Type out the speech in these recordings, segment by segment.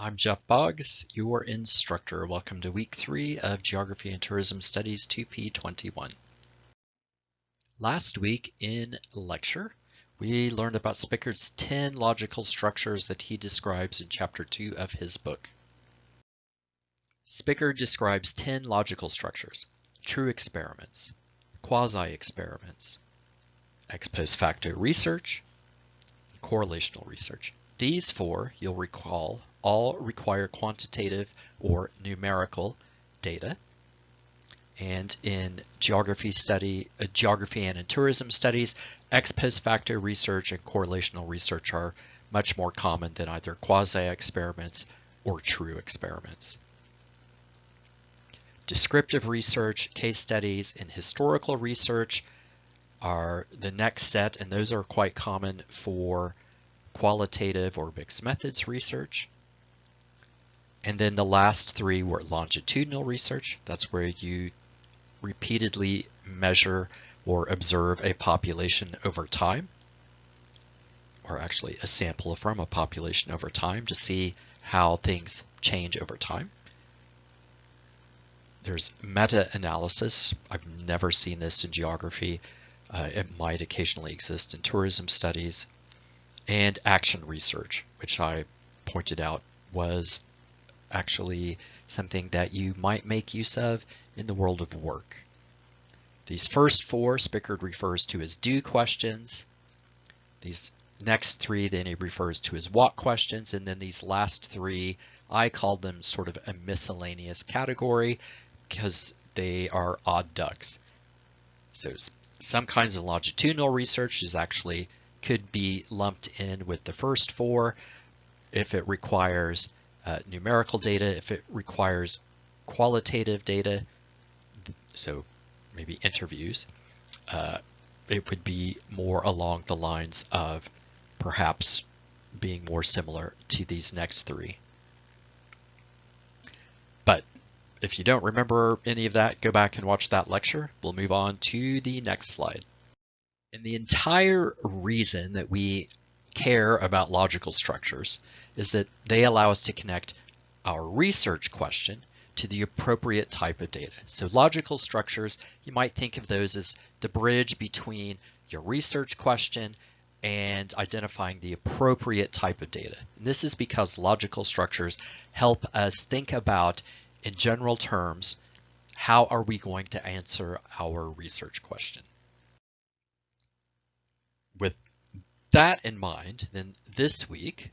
I'm Jeff Boggs, your instructor. Welcome to week 3 of Geography and Tourism Studies 2P21. Last week in lecture, we learned about Spickard's 10 logical structures that he describes in chapter 2 of his book. Spickard describes 10 logical structures: true experiments, quasi-experiments, ex post facto research, and correlational research. These 4, you'll recall, all require quantitative or numerical data. And in geography and in tourism studies, ex post facto research and correlational research are much more common than either quasi-experiments or true experiments. Descriptive research, case studies, and historical research are the next set, and those are quite common for qualitative or mixed methods research. And then the last 3 were longitudinal research. That's where you repeatedly measure or observe a population over time, or actually a sample from a population over time to see how things change over time. There's meta-analysis. I've never seen this in geography. It might occasionally exist in tourism studies. And action research, which I pointed out was actually something that you might make use of in the world of work. These first 4 Spickard refers to as do questions. These next 3 then he refers to as what questions, and then these last 3 I call them sort of a miscellaneous category because they are odd ducks. So some kinds of longitudinal research could be lumped in with the first 4 if it requires numerical data, if it requires qualitative data, so maybe interviews. It would be more along the lines of perhaps being more similar to these next 3. But if you don't remember any of that, go back and watch that lecture. We'll move on to the next slide. And the entire reason that we care about logical structures is that they allow us to connect our research question to the appropriate type of data. So logical structures, you might think of those as the bridge between your research question and identifying the appropriate type of data. And this is because logical structures help us think about, in general terms, how are we going to answer our research question. With that in mind, then this week,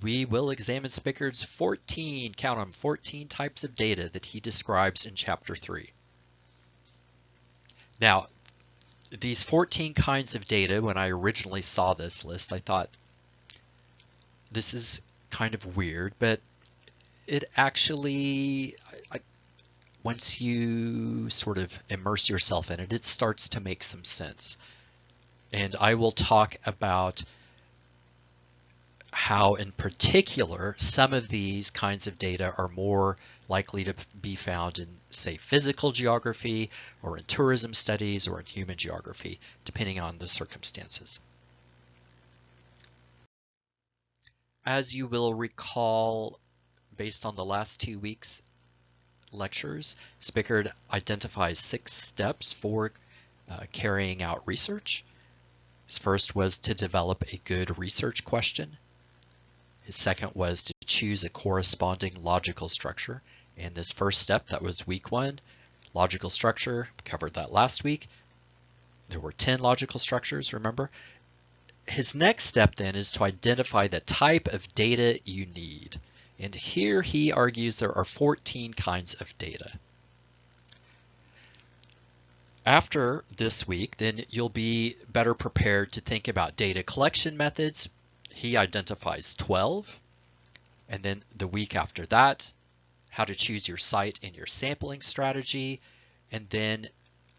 we will examine Spickard's 14 types of data that he describes in chapter 3. Now, these 14 kinds of data, when I originally saw this list, I thought, this is kind of weird, but it actually, once you sort of immerse yourself in it, it starts to make some sense. And I will talk about how, in particular, some of these kinds of data are more likely to be found in, say, physical geography, or in tourism studies, or in human geography, depending on the circumstances. As you will recall, based on the last 2 weeks' lectures, Spickard identifies 6 steps for carrying out research. His first was to develop a good research question. His second was to choose a corresponding logical structure. And this first step, that was week 1, logical structure, covered that last week. There were 10 logical structures, remember? His next step then is to identify the type of data you need. And here he argues there are 14 kinds of data. After this week, then you'll be better prepared to think about data collection methods. He identifies 12. And then the week after that, how to choose your site and your sampling strategy, and then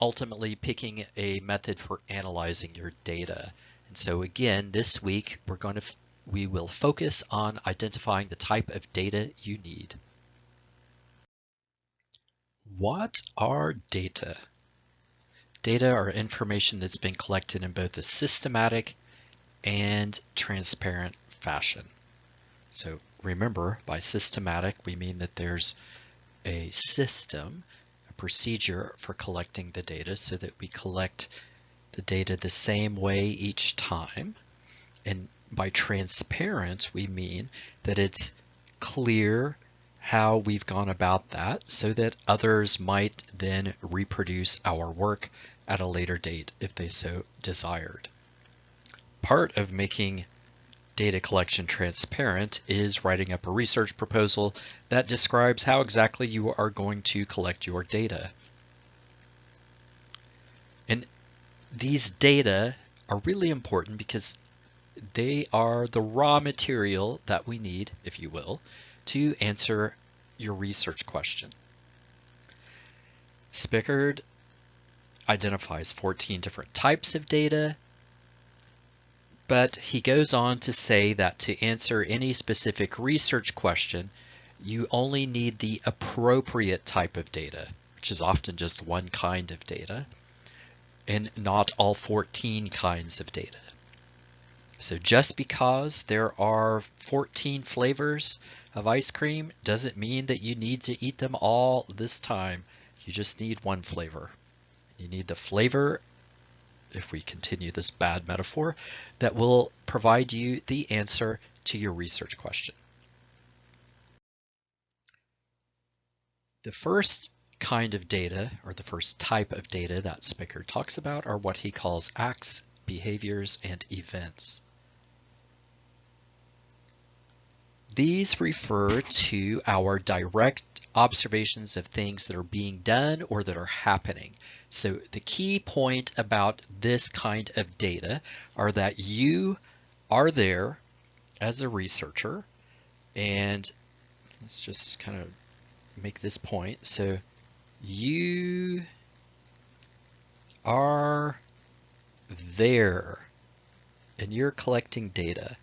ultimately picking a method for analyzing your data. And so again, this week, we will focus on identifying the type of data you need. What are data? Data are information that's been collected in both a systematic and transparent fashion. So remember, by systematic, we mean that there's a system, a procedure for collecting the data so that we collect the data the same way each time. And by transparent, we mean that it's clear how we've gone about that so that others might then reproduce our work at a later date if they so desired. Part of making data collection transparent is writing up a research proposal that describes how exactly you are going to collect your data. And these data are really important because they are the raw material that we need, if you will, to answer your research question. Spickard identifies 14 different types of data, but he goes on to say that to answer any specific research question, you only need the appropriate type of data, which is often just one kind of data, and not all 14 kinds of data. So just because there are 14 flavors of ice cream doesn't mean that you need to eat them all this time. You just need one flavor. You need the flavor, if we continue this bad metaphor, that will provide you the answer to your research question. The first kind of data, or the first type of data that Spickard talks about, are what he calls acts, behaviors, and events. These refer to our direct observations of things that are being done or that are happening. So the key point about this kind of data are that you are there as a researcher, and let's just kind of make this point. So you are there and you're collecting data.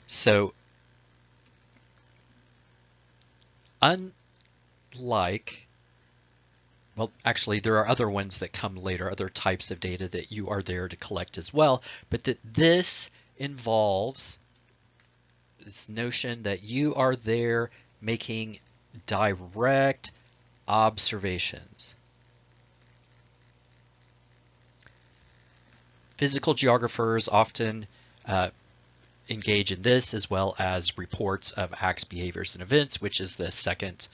So unlike, well, actually, there are other ones that come later, other types of data that you are there to collect as well, but that this involves this notion that you are there making direct observations. Physical geographers often engage in this, as well as reports of acts, behaviors, and events, which is the second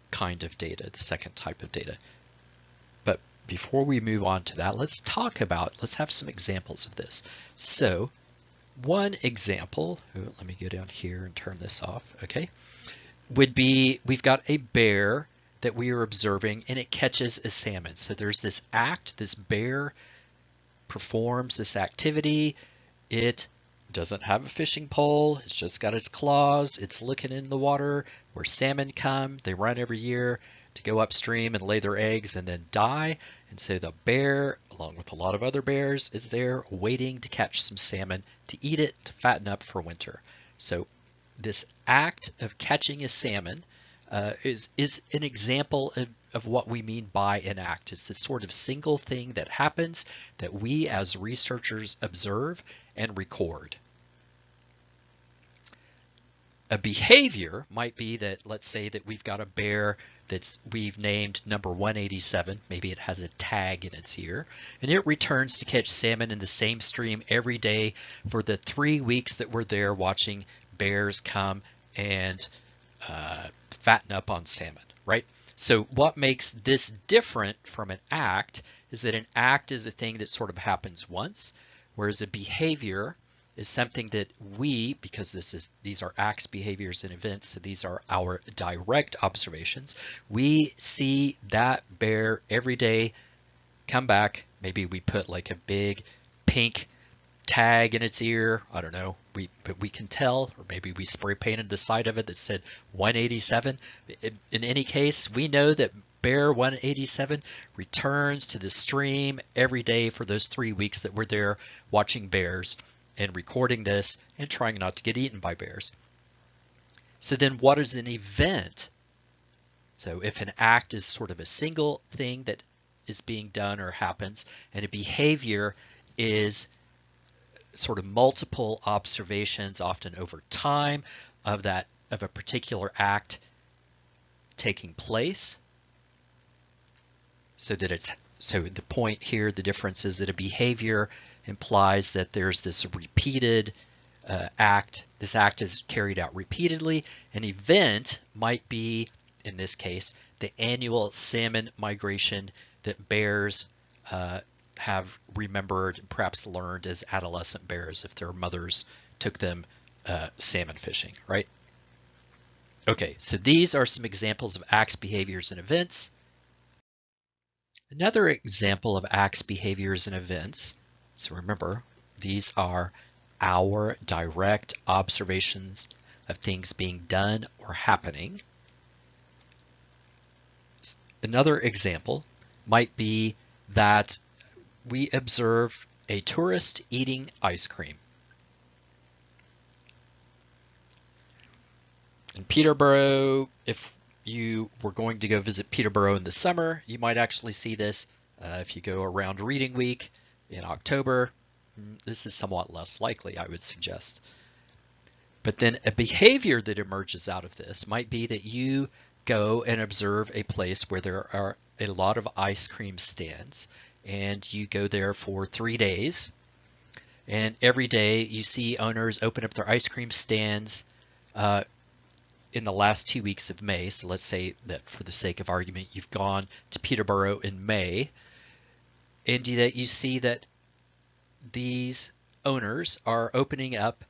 kind of data, the second type of data. But before we move on to that, let's have some examples of this. So one example, let me go down here and turn this off, okay, would be we've got a bear that we are observing and it catches a salmon. So there's this act, this bear performs this activity. It doesn't have a fishing pole, it's just got its claws, it's looking in the water where salmon come. They run every year to go upstream and lay their eggs and then die. And so the bear, along with a lot of other bears, is there waiting to catch some salmon to eat it, to fatten up for winter. So this act of catching a salmon is an example of what we mean by an act. It's this sort of single thing that happens that we as researchers observe and record. A behavior might be that, let's say that we've got a bear we've named number 187, maybe it has a tag in its ear, and it returns to catch salmon in the same stream every day for the 3 weeks that we're there watching bears come and fatten up on salmon, right? So what makes this different from an act is that an act is a thing that sort of happens once, whereas a behavior is something that we, because these are acts, behaviors, and events, so these are our direct observations, we see that bear every day come back. Maybe we put like a big pink tag in its ear. I don't know, but we can tell, or maybe we spray painted the side of it that said 187. In any case, we know that bear 187 returns to the stream every day for those 3 weeks that we're there watching bears and recording this and trying not to get eaten by bears. So then what is an event? So if an act is sort of a single thing that is being done or happens, and a behavior is sort of multiple observations, often over time, of a particular act taking place. So the point here, the difference is that a behavior implies that there's this repeated act. This act is carried out repeatedly. An event might be, in this case, the annual salmon migration that bears have remembered, perhaps learned as adolescent bears if their mothers took them salmon fishing, right? Okay, so these are some examples of acts, behaviors, and events. Another example of acts, behaviors, and events, so remember, these are our direct observations of things being done or happening. Another example might be that we observe a tourist eating ice cream. In Peterborough, if you were going to go visit Peterborough in the summer, you might actually see this. If you go around Reading Week in October, this is somewhat less likely, I would suggest. But then a behavior that emerges out of this might be that you go and observe a place where there are a lot of ice cream stands, and you go there for 3 days, and every day you see owners open up their ice cream stands in the last 2 weeks of May. So let's say that for the sake of argument, you've gone to Peterborough in May, and that you see that these owners are opening up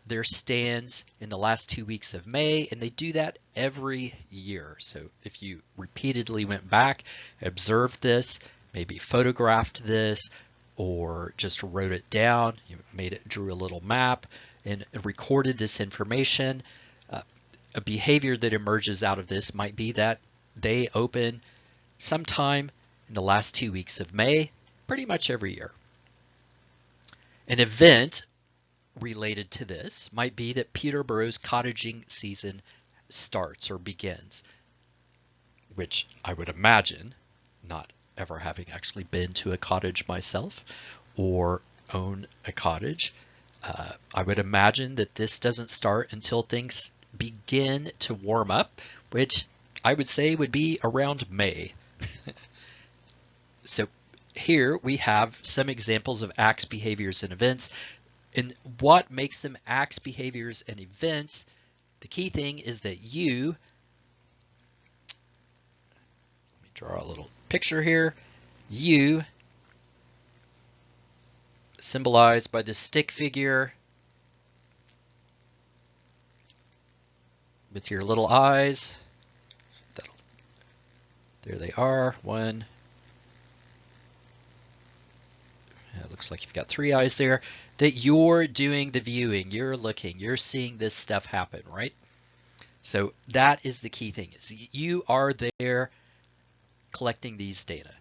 their stands in the last 2 weeks of May, and they do that every year. So if you repeatedly went back, observed this, maybe photographed this, or just wrote it down, you drew a little map and recorded this information, a behavior that emerges out of this might be that they open sometime in the last 2 weeks of May, pretty much every year. An event related to this might be that Peterborough's cottaging season starts or begins, which I would imagine, not ever having actually been to a cottage myself or own a cottage, I would imagine that this doesn't start until things begin to warm up, which I would say would be around May. So here we have some examples of acts, behaviors, and events. And what makes them acts, behaviors, and events? The key thing is that let me draw a little picture here. You, symbolized by the stick figure with your little eyes. There they are. One. It looks like you've got 3 eyes there. That you're doing the viewing, you're looking, you're seeing this stuff happen, right? So that is the key thing, is you are there collecting these data.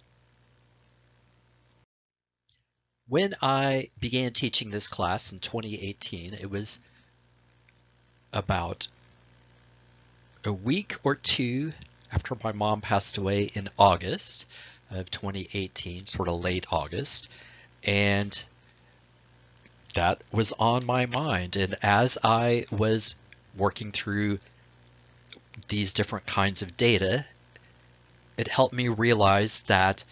When I began teaching this class in 2018, it was about a week or 2 after my mom passed away in August of 2018, sort of late August. And that was on my mind. And as I was working through these different kinds of data, it helped me realize that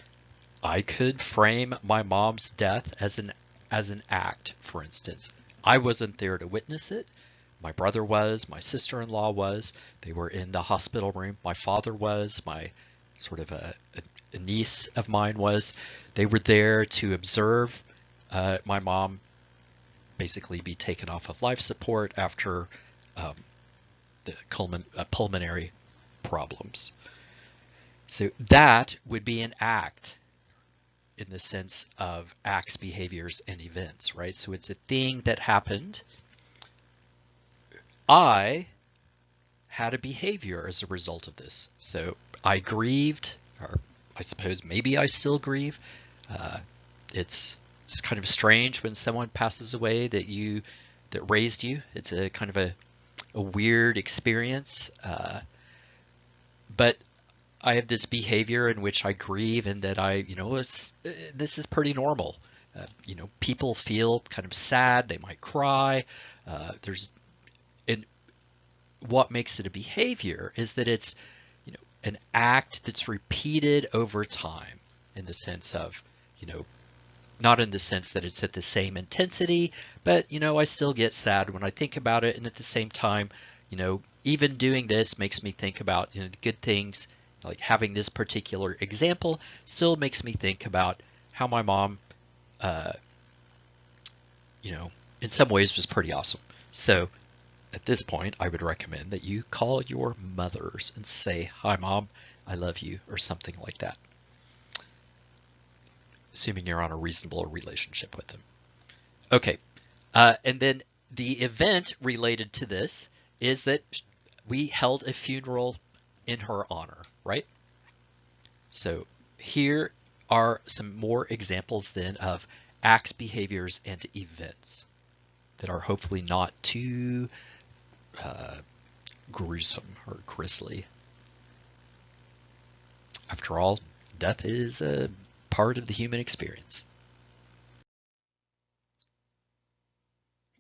I could frame my mom's death as an act, for instance. I wasn't there to witness it. My brother was, my sister-in-law was. They were in the hospital room. My father was, my sort of a niece of mine was. They were there to observe my mom basically be taken off of life support after the pulmonary problems. So that would be an act in the sense of acts, behaviors, and events, right? So it's a thing that happened. I had a behavior as a result of this. So I grieved, or I suppose maybe I still grieve. It's kind of strange when someone passes away that raised you. It's a kind of a weird experience. But I have this behavior in which I grieve, and that this is pretty normal. People feel kind of sad. They might cry. what makes it a behavior is that it's, an act that's repeated over time, in the sense of, not in the sense that it's at the same intensity, but, I still get sad when I think about it. And at the same time, even doing this makes me think about, the good things, like having this particular example still makes me think about how my mom, in some ways was pretty awesome. So at this point, I would recommend that you call your mothers and say, "Hi, Mom, I love you," or something like that, assuming you're on a reasonable relationship with them. Okay, and then the event related to this is that we held a funeral in her honor, right? So here are some more examples then of acts, behaviors, and events that are hopefully not too gruesome or grisly. After all, death is a part of the human experience.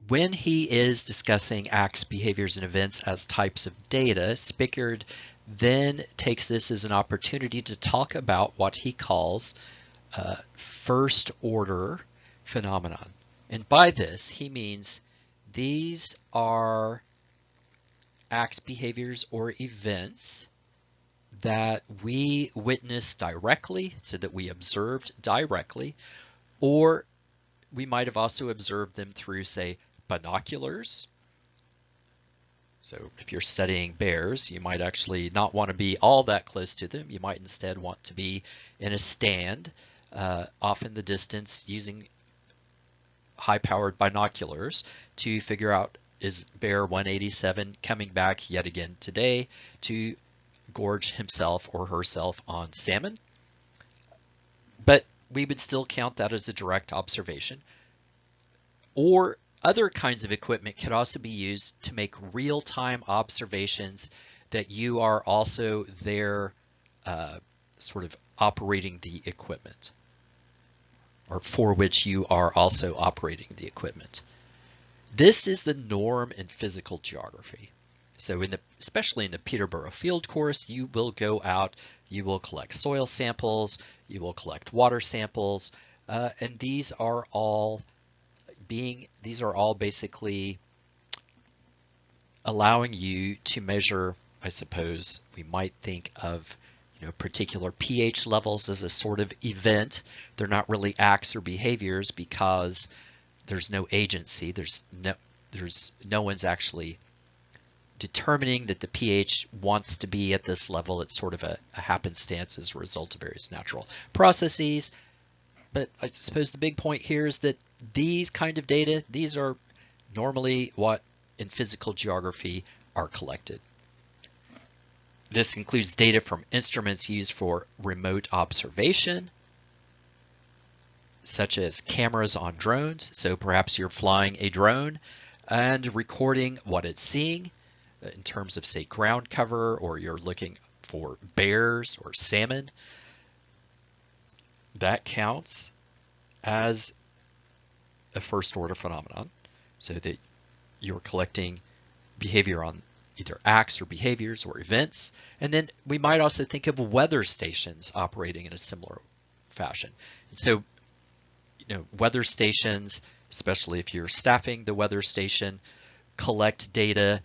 When he is discussing acts, behaviors, and events as types of data, Spickard then takes this as an opportunity to talk about what he calls first order phenomenon. And by this, he means these are acts, behaviors, or events that we witnessed directly, so that we observed directly, or we might have also observed them through, say, binoculars. So if you're studying bears, you might actually not want to be all that close to them. You might instead want to be in a stand off in the distance using high-powered binoculars to figure out, is bear 187 coming back yet again today to gorge himself or herself on salmon? But we would still count that as a direct observation. Or other kinds of equipment could also be used to make real-time observations that you are also there sort of operating the equipment, or for which you are also operating the equipment. This is the norm in physical geography. So especially in the Peterborough Field Course, you will go out, you will collect soil samples, you will collect water samples, and these are all basically allowing you to measure, I suppose we might think of, particular pH levels as a sort of event. They're not really acts or behaviors because there's no agency. There's no one's actually determining that the pH wants to be at this level. It's sort of a happenstance as a result of various natural processes. But I suppose the big point here is that these kind of data, these are normally what in physical geography are collected. This includes data from instruments used for remote observation, such as cameras on drones. So perhaps you're flying a drone and recording what it's seeing in terms of, say, ground cover, or you're looking for bears or salmon. That counts as a first order phenomenon, so that you're collecting behavior on either acts or behaviors or events. And then we might also think of weather stations operating in a similar fashion. And so, weather stations, especially if you're staffing the weather station, collect data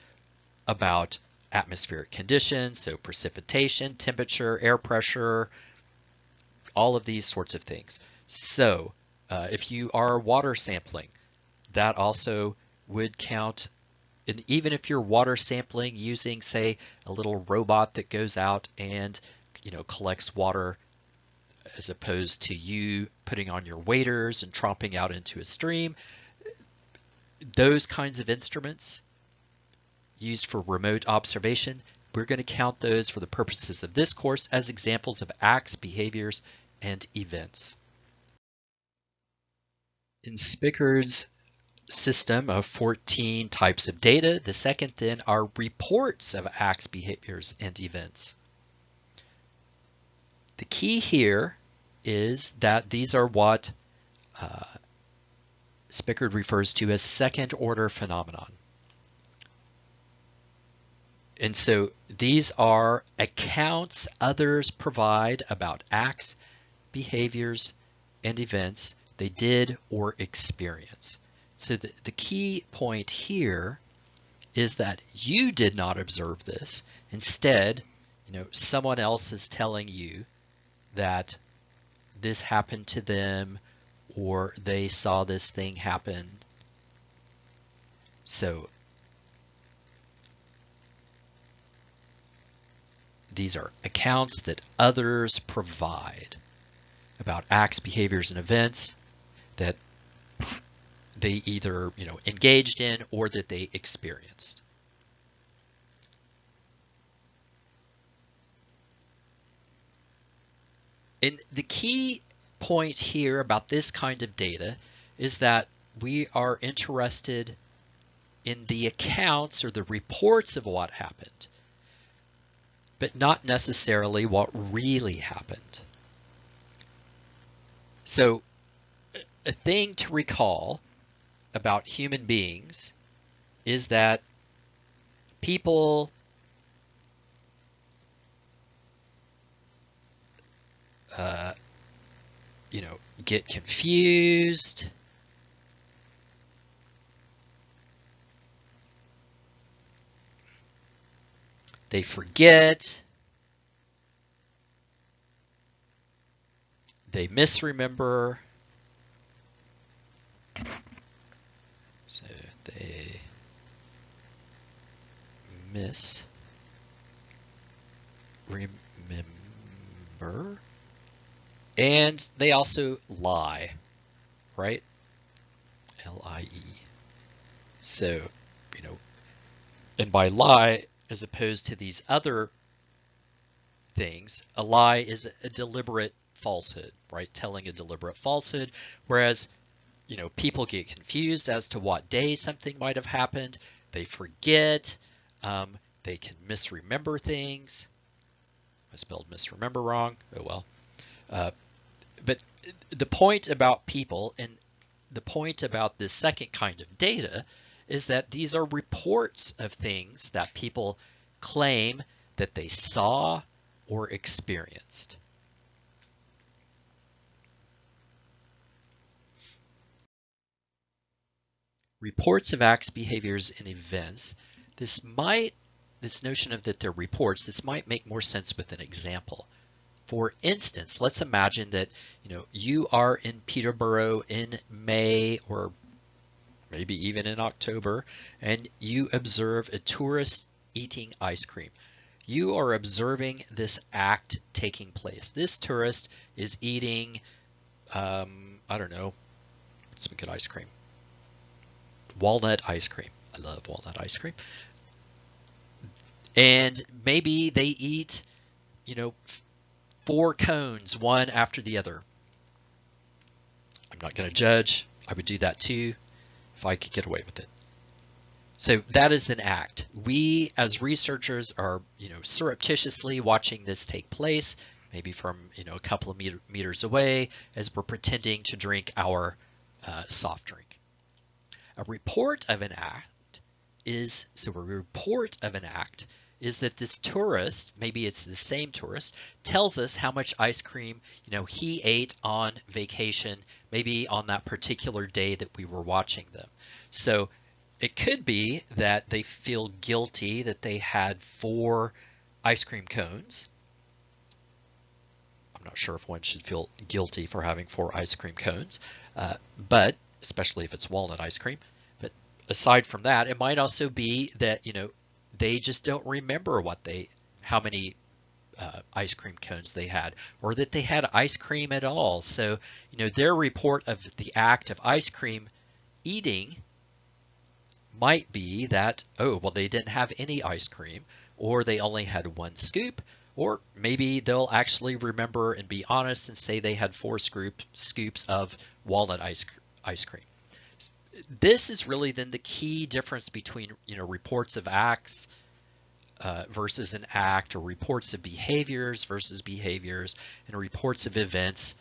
about atmospheric conditions, so precipitation, temperature, air pressure, all of these sorts of things. So if you are water sampling, that also would count. And even if you're water sampling using, say, a little robot that goes out and collects water, as opposed to you putting on your waders and tromping out into a stream, those kinds of instruments used for remote observation, we're going to count those for the purposes of this course as examples of acts, behaviors, and events. In Spickard's system of 14 types of data, the second then are reports of acts, behaviors, and events. The key here is that these are what Spickard refers to as second order phenomenon. And so these are accounts others provide about acts, behaviors, and events they did or experience. So the key point here is that you did not observe this. Instead, someone else is telling you that this happened to them or they saw this thing happen. So these are accounts that others provide about acts, behaviors, and events that they either engaged in or that they experienced. And the key point here about this kind of data is that we are interested in the accounts or the reports of what happened, but not necessarily what really happened. So a thing to recall about human beings is that people get confused. They forget. They misremember. So they misremember. And they also lie, right? L-I-E. So, and by lie, as opposed to these other things, a lie is a deliberate falsehood, right? Telling a deliberate falsehood, whereas, people get confused as to what day something might have happened. They forget. They can misremember things. I spelled misremember wrong. Oh well. But the point about people and the point about this second kind of data is that these are reports of things that people claim that they saw or experienced. Reports of acts, behaviors, and events. This notion of that they're reports, this might make more sense with an example. For instance, let's imagine that you are in Peterborough in May or maybe even in October, and you observe a tourist eating ice cream. You are observing this act taking place. This tourist is eating, I don't know, some good ice cream. Walnut ice cream. I love walnut ice cream. And maybe they eat, 4 cones, one after the other. I'm not going to judge. I would do that too if I could get away with it. So that is an act. We as researchers are, surreptitiously watching this take place, maybe from, a couple of meters away as we're pretending to drink our soft drink. A report of an act is that this tourist, maybe it's the same tourist, tells us how much ice cream, he ate on vacation, maybe on that particular day that we were watching them. So it could be that they feel guilty that they had 4 ice cream cones. I'm not sure if one should feel guilty for having 4 ice cream cones, but especially if it's walnut ice cream. But aside from that, it might also be that, they just don't remember how many ice cream cones they had, or that they had ice cream at all. So, their report of the act of ice cream eating might be that, oh, well, they didn't have any ice cream, or they only had 1 scoop, or maybe they'll actually remember and be honest and say they had 4 scoops of walnut ice cream. This is really then the key difference between reports of acts versus an act, or reports of behaviors versus behaviors, and reports of events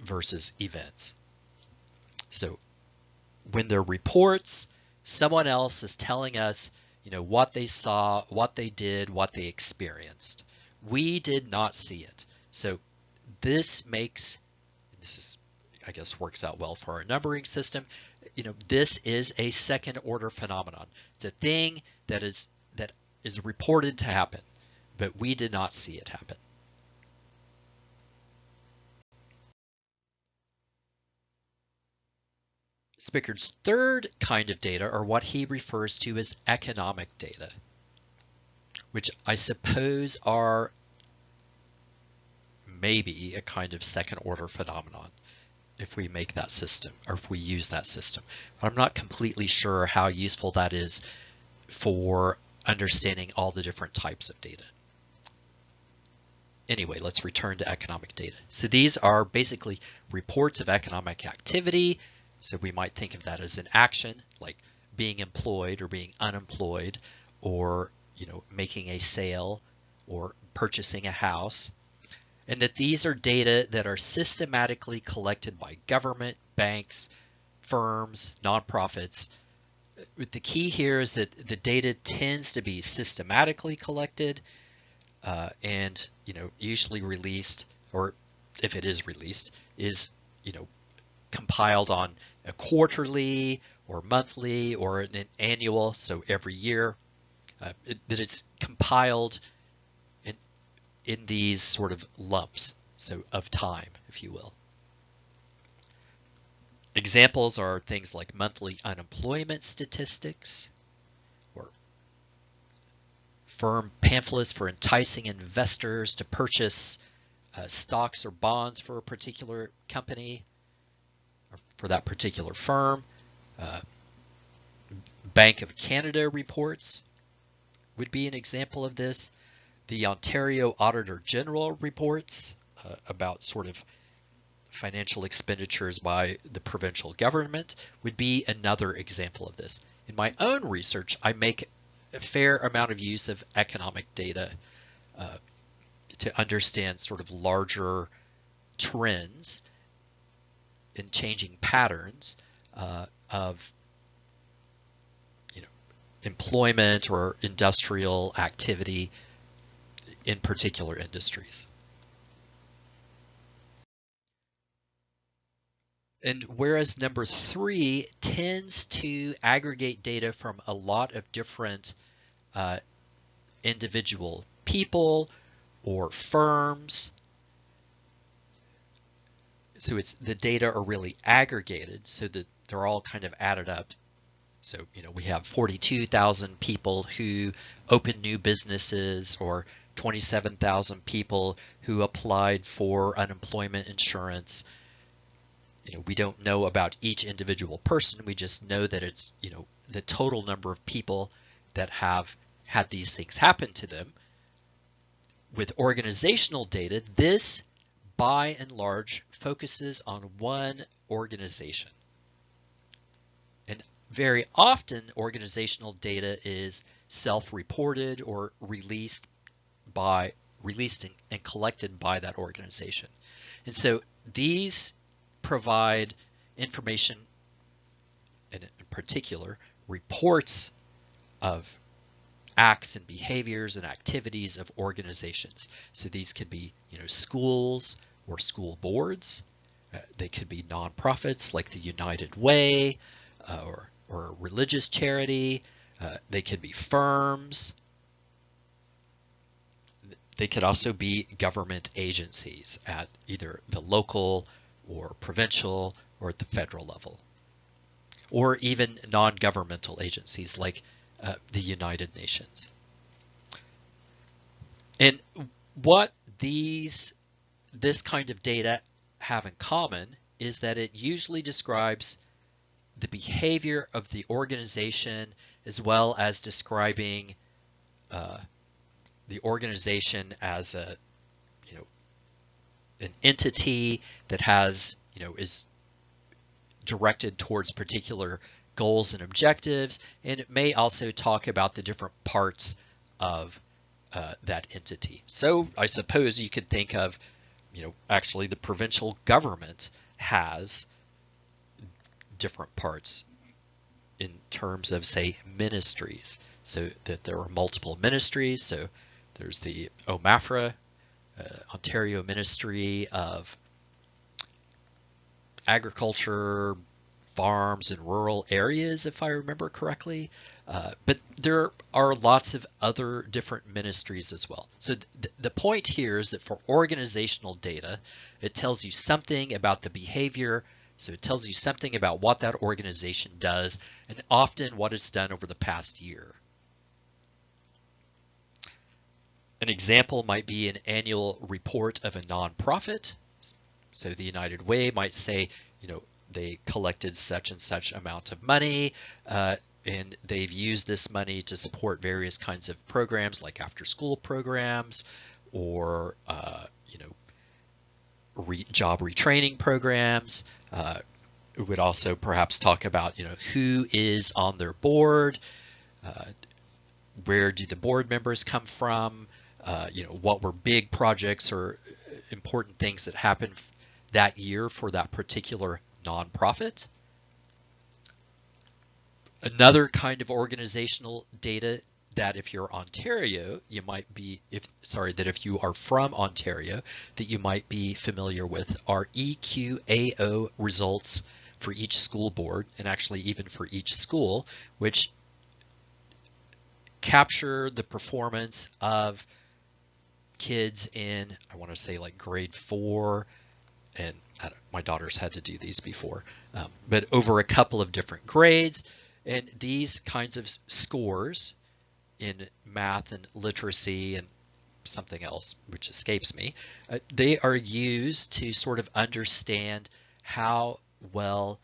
versus events. So when they're reports, someone else is telling us what they saw, what they did, what they experienced. We did not see it. So this is, I guess, works out well for our numbering system. This is a second order phenomenon. It's a thing that is reported to happen, but we did not see it happen. Spickard's third kind of data are what he refers to as economic data, which I suppose are maybe a kind of second order phenomenon if we make that system, or if we use that system. But I'm not completely sure how useful that is for understanding all the different types of data. Anyway, let's return to economic data. So these are basically reports of economic activity. So we might think of that as an action, like being employed or being unemployed, or making a sale or purchasing a house. And that these are data that are systematically collected by government, banks, firms, nonprofits. The key here is that the data tends to be systematically collected and usually released, or if it is released, is compiled on a quarterly or monthly or an annual, so every year, that it's compiled in these sort of lumps, so of time, if you will. Examples are things like monthly unemployment statistics, or firm pamphlets for enticing investors to purchase stocks or bonds for a particular company, or for that particular firm. Bank of Canada reports would be an example of this. The Ontario Auditor General reports about sort of financial expenditures by the provincial government would be another example of this. In my own research, I make a fair amount of use of economic data to understand sort of larger trends and changing patterns of employment or industrial activity in particular industries. And whereas number 3 tends to aggregate data from a lot of different individual people or firms, so the data are really aggregated so that they're all kind of added up. So, we have 42,000 people who opened new businesses, or 27,000 people who applied for unemployment insurance. We don't know about each individual person. We just know that it's, the total number of people that have had these things happen to them. With organizational data, this by and large focuses on one organization. And very often organizational data is self-reported or released and collected by that organization. And so these provide information, and in particular reports of acts and behaviors and activities of organizations. So these could be schools or school boards. They could be nonprofits like the United Way or a religious charity. They could be firms. They could also be government agencies at either the local or provincial or at the federal level, or even non-governmental agencies like the United Nations. And what this kind of data have in common is that it usually describes the behavior of the organization, as well as describing the organization as an entity that has, is directed towards particular goals and objectives, and it may also talk about the different parts of that entity. So I suppose you could think of, actually the provincial government has different parts in terms of, say, ministries. so that there are multiple ministries. So there's the OMAFRA, Ontario Ministry of Agriculture, Farms and Rural Areas, if I remember correctly. But there are lots of other different ministries as well. So the point here is that for organizational data, it tells you something about the behavior. So it tells you something about what that organization does and often what it's done over the past year. An example might be an annual report of a nonprofit. So the United Way might say, they collected such and such amount of money, and they've used this money to support various kinds of programs like after-school programs or, job retraining programs. We would also perhaps talk about, who is on their board, where do the board members come from, what were big projects or important things that happened that year for that particular nonprofit. Another kind of organizational data that if you're Ontario, you might be, if you are from Ontario, that you might be familiar with are EQAO results for each school board, and actually even for each school, which capture the performance of kids in, I want to say like grade 4, and my daughter's had to do these before, but over a couple of different grades. And these kinds of scores in math and literacy and something else, which escapes me, they are used to sort of understand how well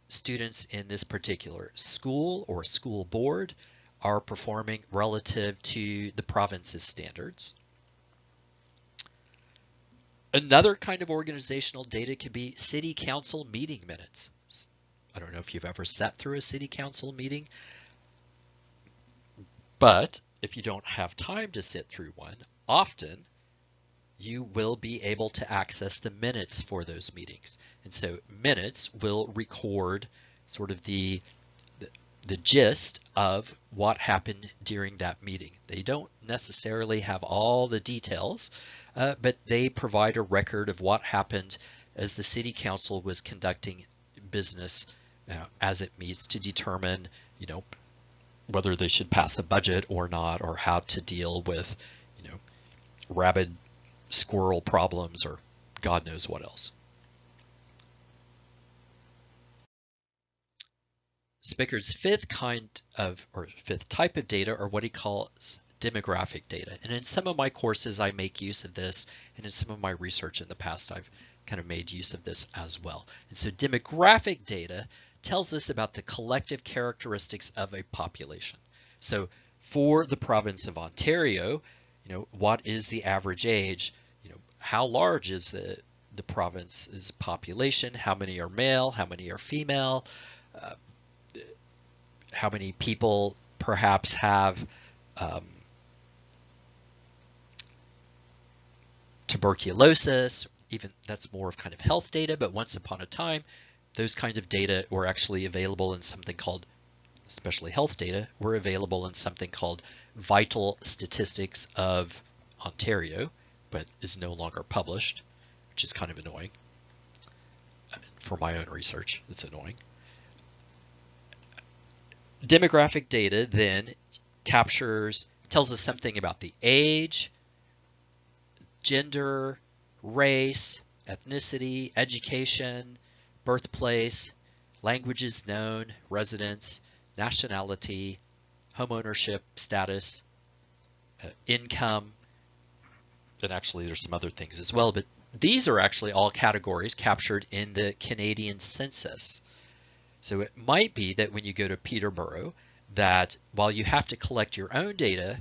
students in this particular school or school board are performing relative to the province's standards. Another kind of organizational data could be city council meeting minutes. I don't know if you've ever sat through a city council meeting, but if you don't have time to sit through one, often you will be able to access the minutes for those meetings. And so minutes will record sort of the gist of what happened during that meeting. They don't necessarily have all the details, but they provide a record of what happened as the city council was conducting business as it meets to determine, whether they should pass a budget or not, or how to deal with, rabid squirrel problems or God knows what else. Spicker's fifth type of data are what he calls demographic data. And in some of my courses, I make use of this, and in some of my research in the past, I've kind of made use of this as well. And so demographic data tells us about the collective characteristics of a population. So for the province of Ontario, what is the average age? How large is the province's population? How many are male? How many are female? How many people perhaps have tuberculosis? Even that's more of kind of health data, but once upon a time, those kinds of data were actually available in something called, especially health data, were available in something called Vital Statistics of Ontario, but is no longer published, which is kind of annoying. For my own research, it's annoying. Demographic data then tells us something about the age, gender, race, ethnicity, education, birthplace, languages known, residence, nationality, homeownership status, income, and actually there's some other things as well, but these are actually all categories captured in the Canadian census. So it might be that when you go to Peterborough, that while you have to collect your own data,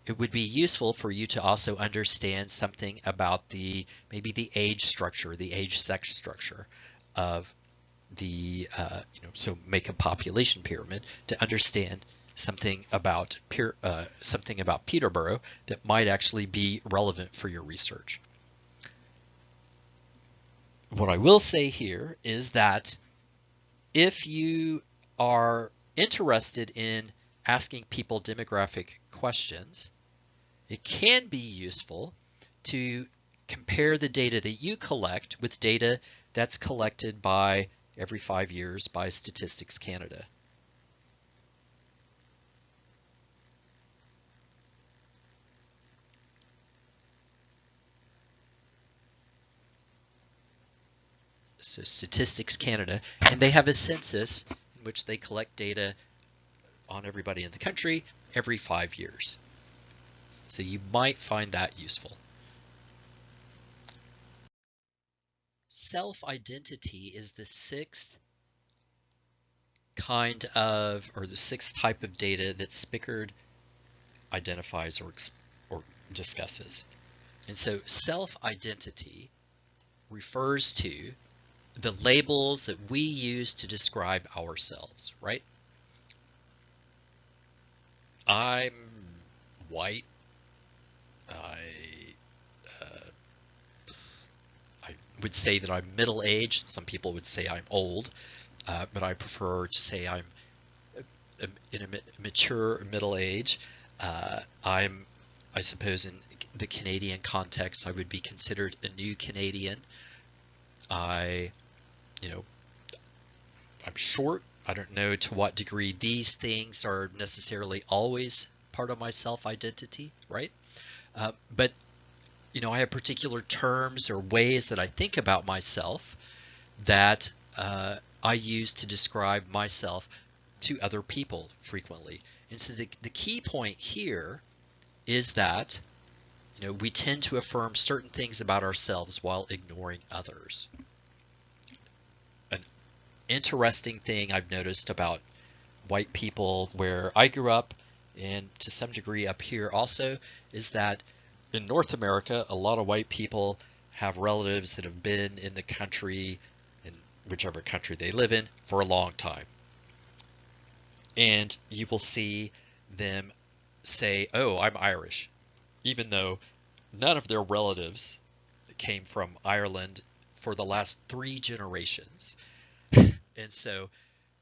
it would be useful for you to also understand something about maybe the age structure, the age sex structure of the, so make a population pyramid to understand something about Peterborough that might actually be relevant for your research. What I will say here is that if you are interested in asking people demographic questions, it can be useful to compare the data that you collect with data that's collected by every 5 years by Statistics Canada. So Statistics Canada, and they have a census in which they collect data on everybody in the country every 5 years. So you might find that useful. Self-identity is the sixth kind of, or the sixth type of data that Spickard identifies or discusses. And so self-identity refers to the labels that we use to describe ourselves, right? I'm white. I would say that I'm middle-aged. Some people would say I'm old, but I prefer to say I'm in a mature middle age. I suppose in the Canadian context, I would be considered a new Canadian. I'm short. I don't know to what degree these things are necessarily always part of my self-identity, right? But I have particular terms or ways that I think about myself that I use to describe myself to other people frequently. And so the key point here is that we tend to affirm certain things about ourselves while ignoring others. An interesting thing I've noticed about white people where I grew up, and to some degree up here also, is that in North America, a lot of white people have relatives that have been in the country, in whichever country they live in, for a long time. And you will see them say, "Oh, I'm Irish," even though none of their relatives came from Ireland for the last 3 generations. And so,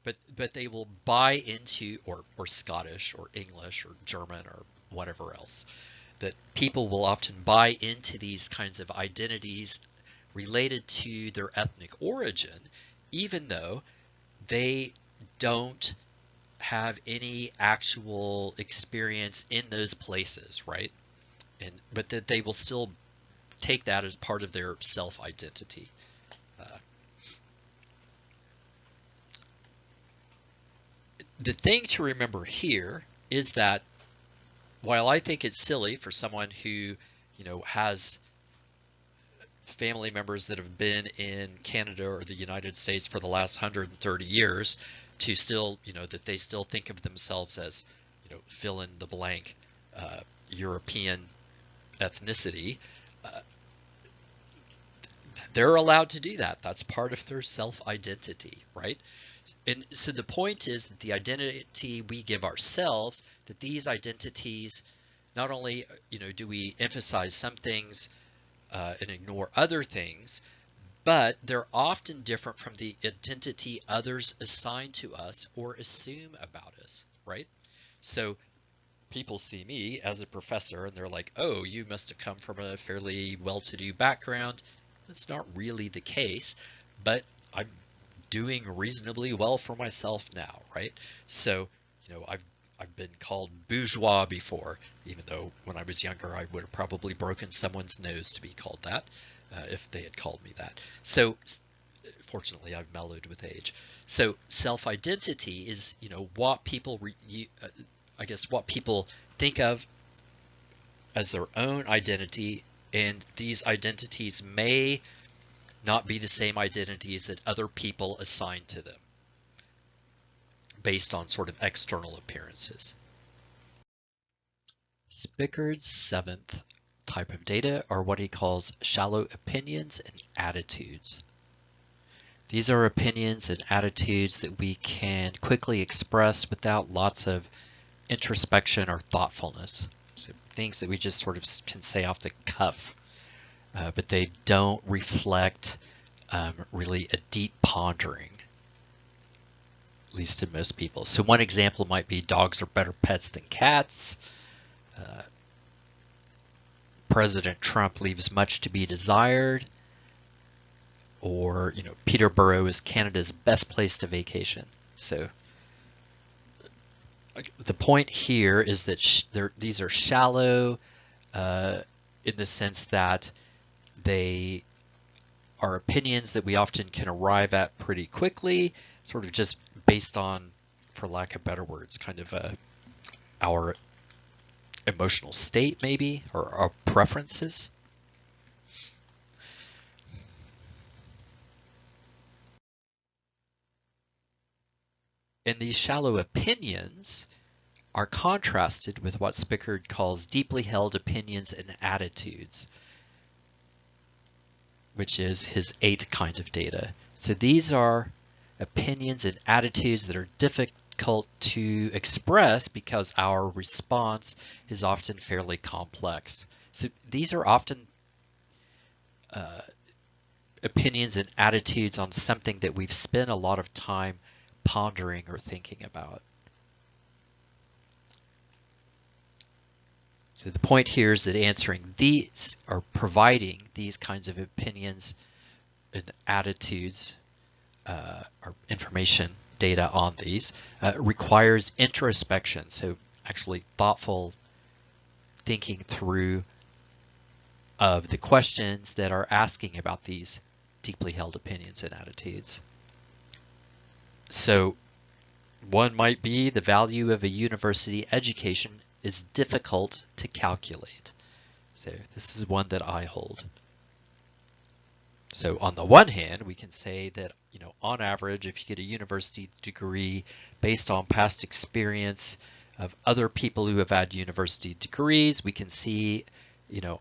but they will buy into, or Scottish or English or German or whatever else, that people will often buy into these kinds of identities related to their ethnic origin, even though they don't have any actual experience in those places, right? But that they will still take that as part of their self-identity. The thing to remember here is that while I think it's silly for someone who, has family members that have been in Canada or the United States for the last 130 years to still, that they still think of themselves as, fill in the blank European ethnicity, they're allowed to do that. That's part of their self-identity, right? And so the point is that the identity we give ourselves, that these identities, not only do we emphasize some things and ignore other things, but they're often different from the identity others assign to us or assume about us, right? So people see me as a professor and they're like, "Oh, you must have come from a fairly well-to-do background." That's not really the case, but I'm doing reasonably well for myself now, right? So, I've been called bourgeois before, even though when I was younger I would have probably broken someone's nose to be called that, if they had called me that. So, fortunately, I've mellowed with age. So, self-identity is, what people, what people think of as their own identity, and these identities may not be the same identities that other people assign to them based on sort of external appearances. Spickard's seventh type of data are what he calls shallow opinions and attitudes. These are opinions and attitudes that we can quickly express without lots of introspection or thoughtfulness. So things that we just sort of can say off the cuff. But they don't reflect really a deep pondering. at least to most people. So one example might be dogs are better pets than cats. President Trump leaves much to be desired. Or, Peterborough is Canada's best place to vacation. So the point here is that these are shallow in the sense that they are opinions that we often can arrive at pretty quickly, sort of just based on, for lack of better words, kind of our emotional state maybe, or our preferences. And these shallow opinions are contrasted with what Spickard calls deeply held opinions and attitudes, which is his 8th kind of data. So these are opinions and attitudes that are difficult to express because our response is often fairly complex. So these are often opinions and attitudes on something that we've spent a lot of time pondering or thinking about. So the point here is that answering these or providing these kinds of opinions and attitudes or information data on these requires introspection. So actually thoughtful thinking through of the questions that are asking about these deeply held opinions and attitudes. So one might be the value of a university education is difficult to calculate. So this is one that I hold. So on the one hand, we can say that, on average, if you get a university degree based on past experience of other people who have had university degrees, we can see,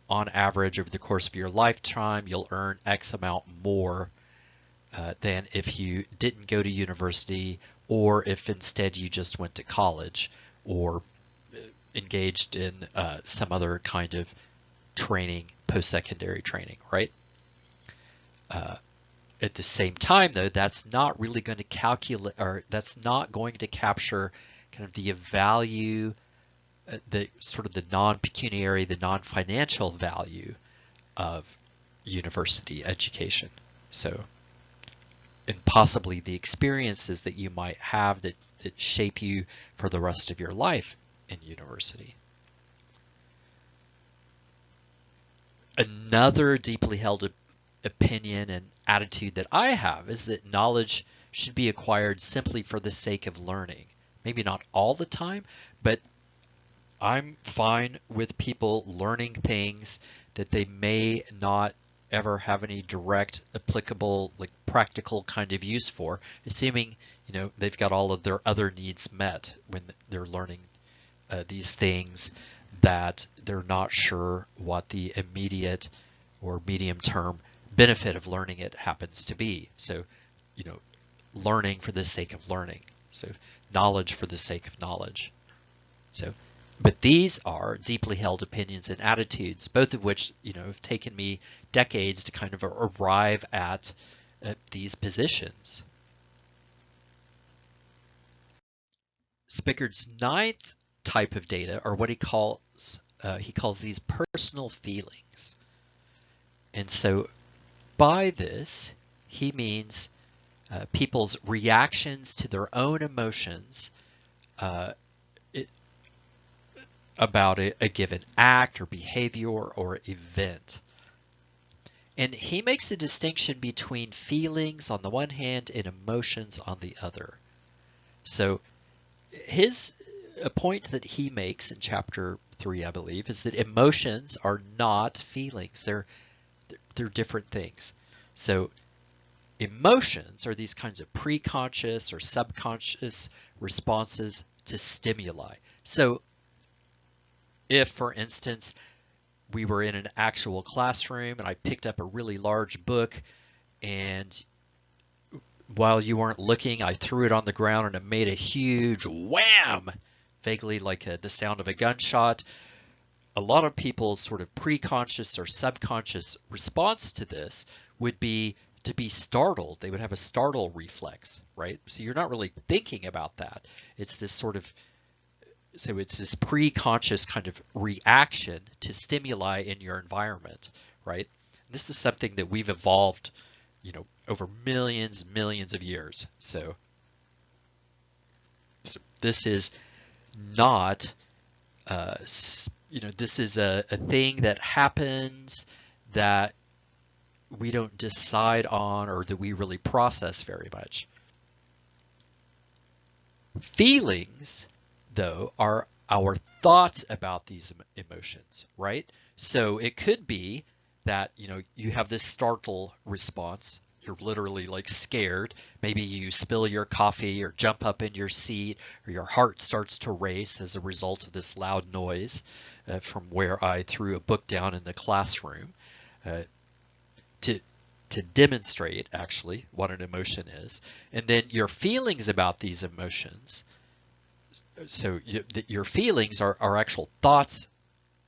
on average over the course of your lifetime, you'll earn X amount more than if you didn't go to university, or if instead you just went to college or engaged in some other kind of training, post-secondary training, right? At the same time, though, that's not really going to calculate, or that's not going to capture kind of the value, the sort of the non-pecuniary, the non-financial value of university education. So, and possibly the experiences that you might have that shape you for the rest of your life in university. Another deeply held opinion and attitude that I have is that knowledge should be acquired simply for the sake of learning. Maybe not all the time, but I'm fine with people learning things that they may not ever have any direct applicable, like practical kind of use for, assuming they've got all of their other needs met when they're learning these things that they're not sure what the immediate or medium term benefit of learning it happens to be. So, learning for the sake of learning. So knowledge for the sake of knowledge. So, but these are deeply held opinions and attitudes, both of which, have taken me decades to kind of arrive at these positions. Spickard's 9th type of data are what he calls these personal feelings. And so by this, he means people's reactions to their own emotions about a given act or behavior or event. And he makes a distinction between feelings on the one hand and emotions on the other. So a point that he makes in chapter 3, I believe, is that emotions are not feelings. They're different things. So emotions are these kinds of preconscious or subconscious responses to stimuli. So if, for instance, we were in an actual classroom and I picked up a really large book, and while you weren't looking, I threw it on the ground and it made a huge wham, vaguely like the sound of a gunshot. A lot of people's sort of preconscious or subconscious response to this would be to be startled. They would have a startle reflex, right? So you're not really thinking about that. It's this sort of, so it's this pre-conscious kind of reaction to stimuli in your environment, right? This is something that we've evolved, over millions of years. So this is not, this is a thing that happens that we don't decide on or that we really process very much. Feelings, though, are our thoughts about these emotions, right? So it could be that, you have this startle response. You're literally like scared. Maybe you spill your coffee or jump up in your seat, or your heart starts to race as a result of this loud noise from where I threw a book down in the classroom. To demonstrate actually what an emotion is. And then your feelings about these emotions, so your feelings are actual thoughts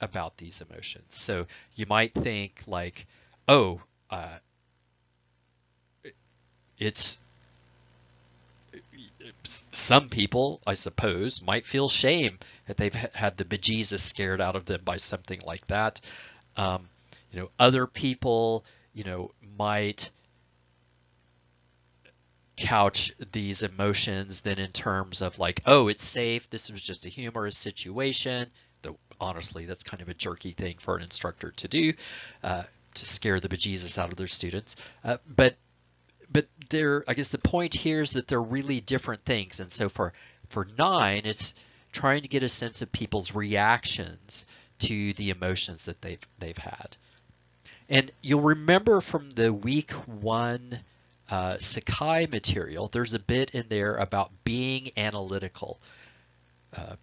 about these emotions. So you might think like, oh, it's some people, I suppose, might feel shame that they've had the bejesus scared out of them by something like that. Other people, might couch these emotions then in terms of like, oh, it's safe. This was just a humorous situation. Though honestly, that's kind of a jerky thing for an instructor to do, to scare the bejesus out of their students. But I guess the point here is that they're really different things. And so for 9, it's trying to get a sense of people's reactions to the emotions that they've had. And you'll remember from the week 1 Sakai material, there's a bit in there about being analytical.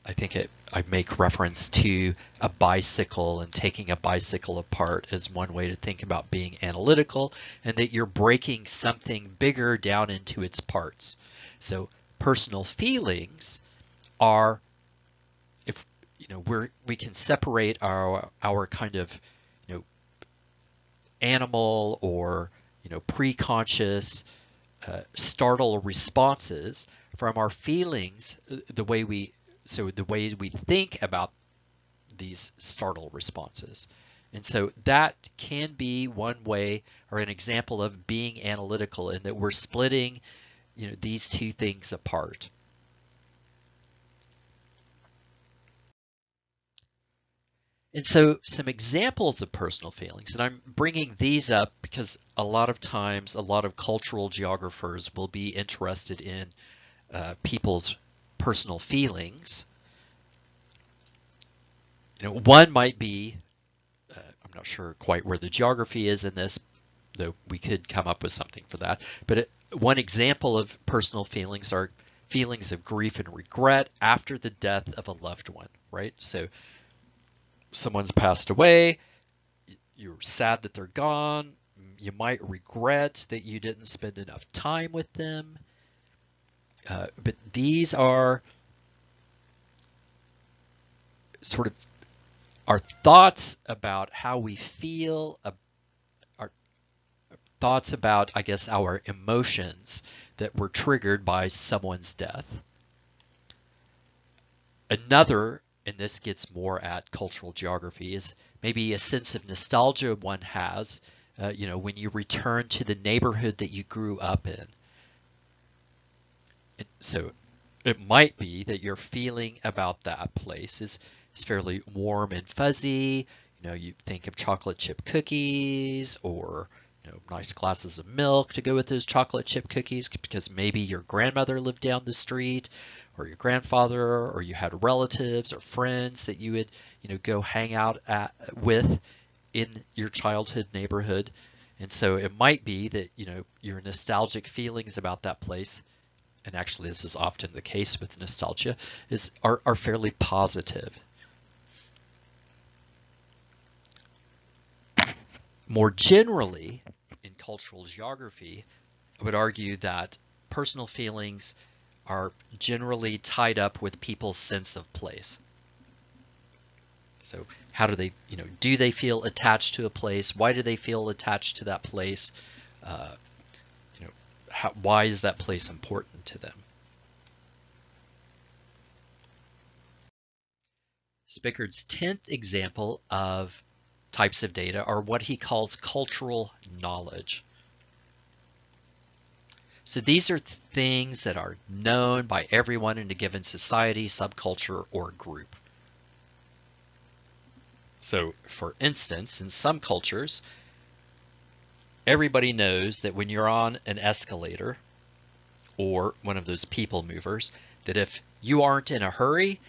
I think I make reference to a bicycle and taking a bicycle apart as one way to think about being analytical, and that you're breaking something bigger down into its parts. So personal feelings are, if we can separate our kind of animal or pre-conscious startle responses from our feelings, the way we think about these startle responses. And so that can be one way or an example of being analytical, in that we're splitting these two things apart. And so some examples of personal feelings, and I'm bringing these up because a lot of times a lot of cultural geographers will be interested in people's personal feelings. One might be, I'm not sure quite where the geography is in this, though we could come up with something for that. But one example of personal feelings are feelings of grief and regret after the death of a loved one, right? So someone's passed away, you're sad that they're gone, you might regret that you didn't spend enough time with them, but these are sort of our thoughts about how we feel, our thoughts about, I guess, our emotions that were triggered by someone's death. Another, and this gets more at cultural geography, is maybe a sense of nostalgia one has, when you return to the neighborhood that you grew up in. And so it might be that your feeling about that place is fairly warm and fuzzy. You think of chocolate chip cookies, or nice glasses of milk to go with those chocolate chip cookies, because maybe your grandmother lived down the street, or your grandfather, or you had relatives or friends that you would go hang out with in your childhood neighborhood. And so it might be that your nostalgic feelings about that place, and actually this is often the case with nostalgia, are fairly positive. More generally, in cultural geography, I would argue that personal feelings are generally tied up with people's sense of place. So how do they, do they feel attached to a place? Why do they feel attached to that place? why is that place important to them? Spickard's 10th example of types of data are what he calls cultural knowledge. So these are things that are known by everyone in a given society, subculture, or group. So for instance, in some cultures, everybody knows that when you're on an escalator or one of those people movers, that if you aren't in a hurry,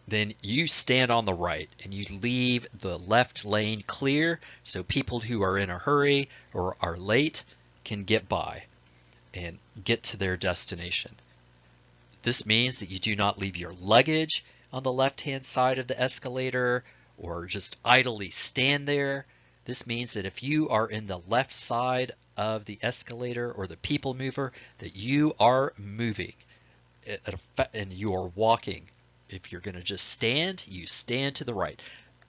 then you stand on the right and you leave the left lane clear so people who are in a hurry or are late can get by and get to their destination. This means that you do not leave your luggage on the left-hand side of the escalator or just idly stand there. This means that if you are in the left side of the escalator or the people mover, that you are moving and you are walking. If you're going to just stand, you stand to the right.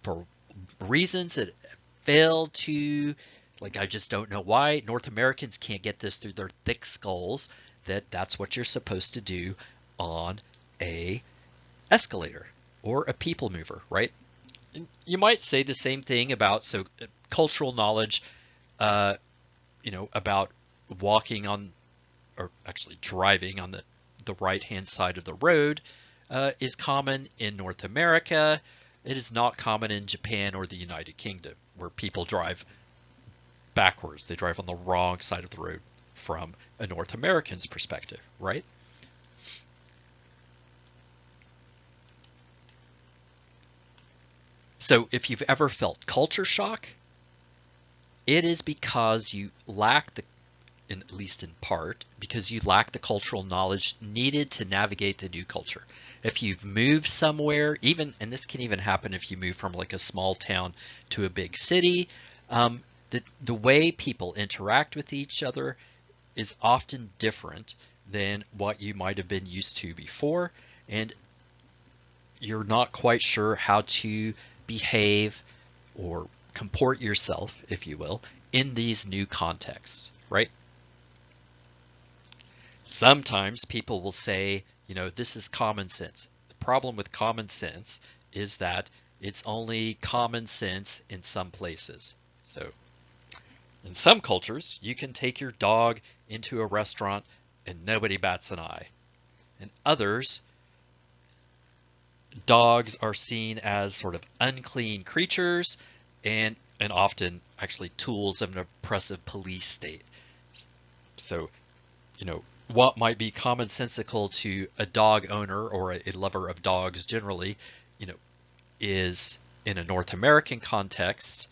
For reasons that fail to, like I just don't know why, North Americans can't get this through their thick skulls, that's what you're supposed to do on a escalator or a people mover, right? And you might say the same thing about cultural knowledge, about walking on, or actually driving on the right-hand side of the road is common in North America. It is not common in Japan or the United Kingdom, where people drive backwards. They drive on the wrong side of the road from a North American's perspective, right? So if you've ever felt culture shock, it is because you lack at least in part, because you lack the cultural knowledge needed to navigate the new culture. If you've moved somewhere, and this can even happen if you move from like a small town to a big city, the way people interact with each other is often different than what you might have been used to before, and you're not quite sure how to behave or comport yourself, if you will, in these new contexts, right? Sometimes people will say, this is common sense. The problem with common sense is that it's only common sense in some places. So in some cultures, you can take your dog into a restaurant and nobody bats an eye. In others, dogs are seen as sort of unclean creatures and often actually tools of an oppressive police state. So, what might be commonsensical to a dog owner or a lover of dogs generally, is in a North American context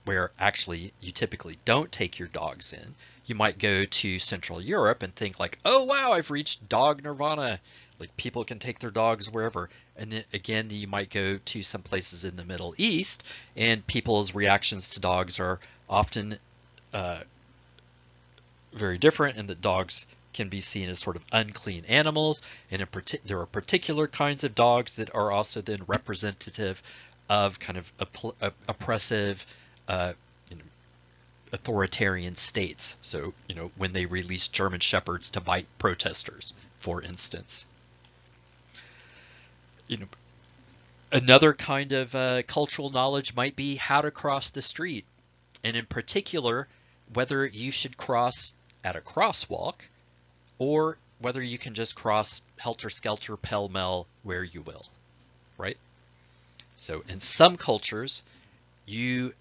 where actually you typically don't take your dogs in. You might go to Central Europe and think like, oh wow, I've reached dog nirvana. Like people can take their dogs wherever. And then again, you might go to some places in the Middle East and people's reactions to dogs are often very different, and that dogs can be seen as sort of unclean animals. And there are particular kinds of dogs that are also then representative of kind of oppressive, authoritarian states. So, when they release German Shepherds to bite protesters, for instance. Another kind of cultural knowledge might be how to cross the street, and in particular, whether you should cross at a crosswalk or whether you can just cross helter-skelter, pell-mell, where you will, right? So in some cultures, you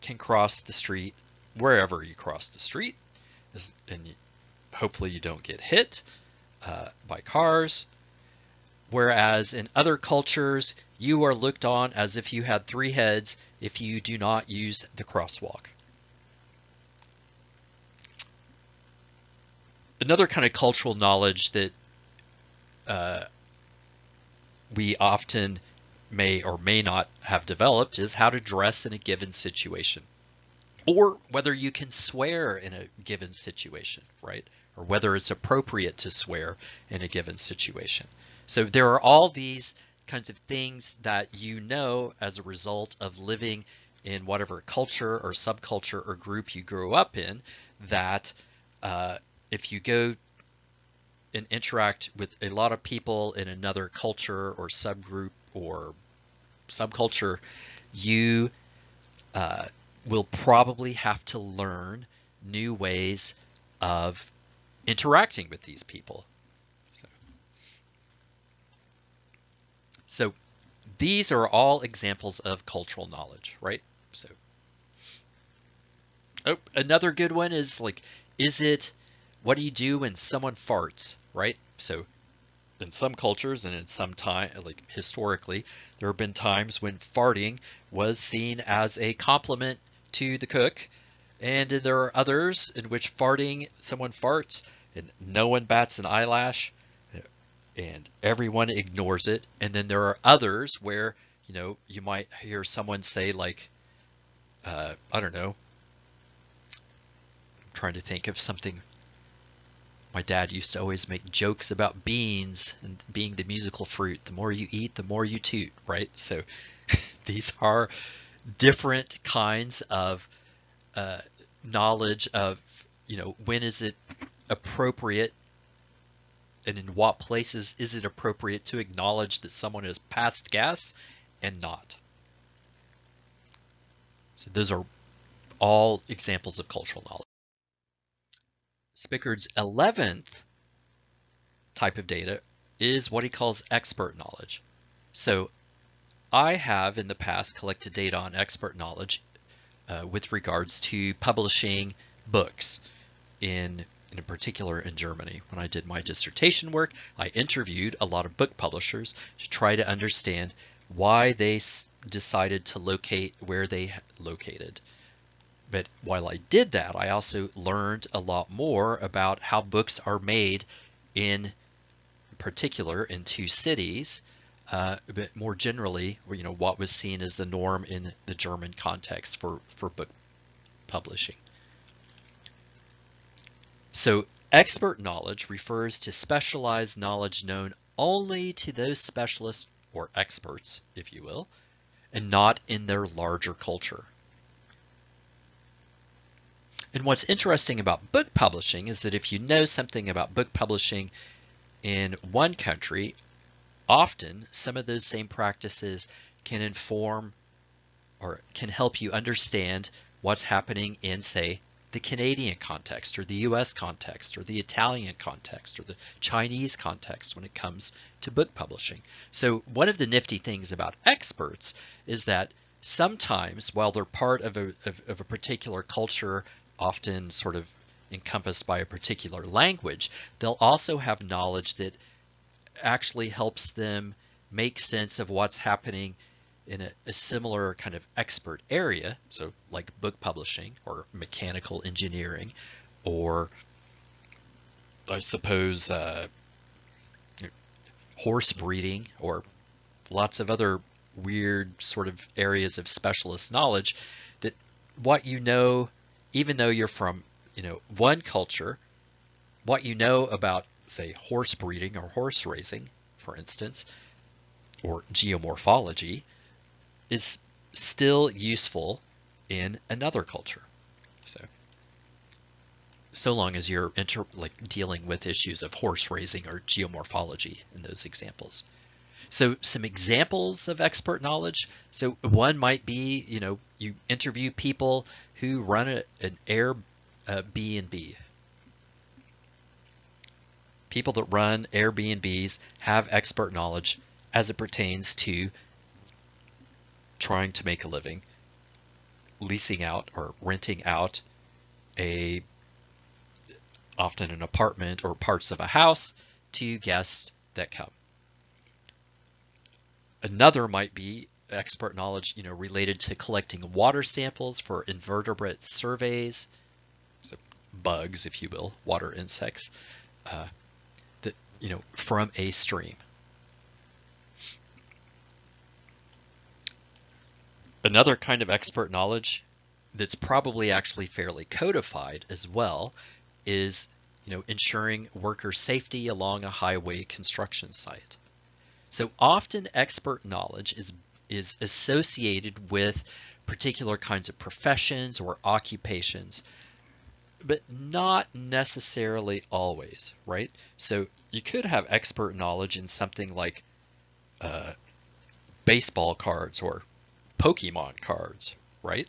can cross the street wherever you cross the street, and hopefully you don't get hit by cars. Whereas in other cultures, you are looked on as if you had three heads if you do not use the crosswalk. Another kind of cultural knowledge that we often may or may not have developed is how to dress in a given situation, or whether you can swear in a given situation, right? Or whether it's appropriate to swear in a given situation. So there are all these kinds of things that as a result of living in whatever culture or subculture or group you grew up in that if you go and interact with a lot of people in another culture or subgroup or subculture, you will probably have to learn new ways of interacting with these people. So these are all examples of cultural knowledge, right? So, oh, another good one is like, what do you do when someone farts, right? So in some cultures and in some time, like historically, there have been times when farting was seen as a compliment to the cook, and there are others in which someone farts and no one bats an eyelash and everyone ignores it. And then there are others where, you might hear someone say like, I don't know, I'm trying to think of something. My dad used to always make jokes about beans and being the musical fruit. The more you eat, the more you toot, right? So these are different kinds of knowledge of, when is it appropriate and in what places is it appropriate to acknowledge that someone has passed gas and not. So those are all examples of cultural knowledge. Spickard's 11th type of data is what he calls expert knowledge. So I have in the past collected data on expert knowledge with regards to publishing books in particular in Germany. When I did my dissertation work, I interviewed a lot of book publishers to try to understand why they decided to locate where they located. But while I did that, I also learned a lot more about how books are made in particular in two cities, but more generally, what was seen as the norm in the German context for book publishing. So expert knowledge refers to specialized knowledge known only to those specialists or experts, if you will, and not in their larger culture. And what's interesting about book publishing is that if you know something about book publishing in one country, often some of those same practices can inform or can help you understand what's happening in, say, the Canadian context or the US context or the Italian context or the Chinese context when it comes to book publishing. So one of the nifty things about experts is that sometimes while they're part of a particular culture, often sort of encompassed by a particular language, they'll also have knowledge that actually helps them make sense of what's happening in a similar kind of expert area, so like book publishing or mechanical engineering, or I suppose horse breeding, or lots of other weird sort of areas of specialist knowledge, that what you know, even though you're from one culture, what you know about, say, horse breeding or horse racing, for instance, or geomorphology, is still useful in another culture. So long as you're dealing with issues of horse racing or geomorphology in those examples. So some examples of expert knowledge. So one might be, you interview people who run an Airbnb. People that run Airbnbs have expert knowledge as it pertains to trying to make a living, leasing out or renting out often an apartment or parts of a house to guests that come. Another might be expert knowledge, related to collecting water samples for invertebrate surveys, so bugs, if you will, water insects, that from a stream. Another kind of expert knowledge that's probably actually fairly codified as well is, ensuring worker safety along a highway construction site. So often expert knowledge is associated with particular kinds of professions or occupations but not necessarily always, right? So you could have expert knowledge in something like uh, baseball cards or Pokemon cards, right?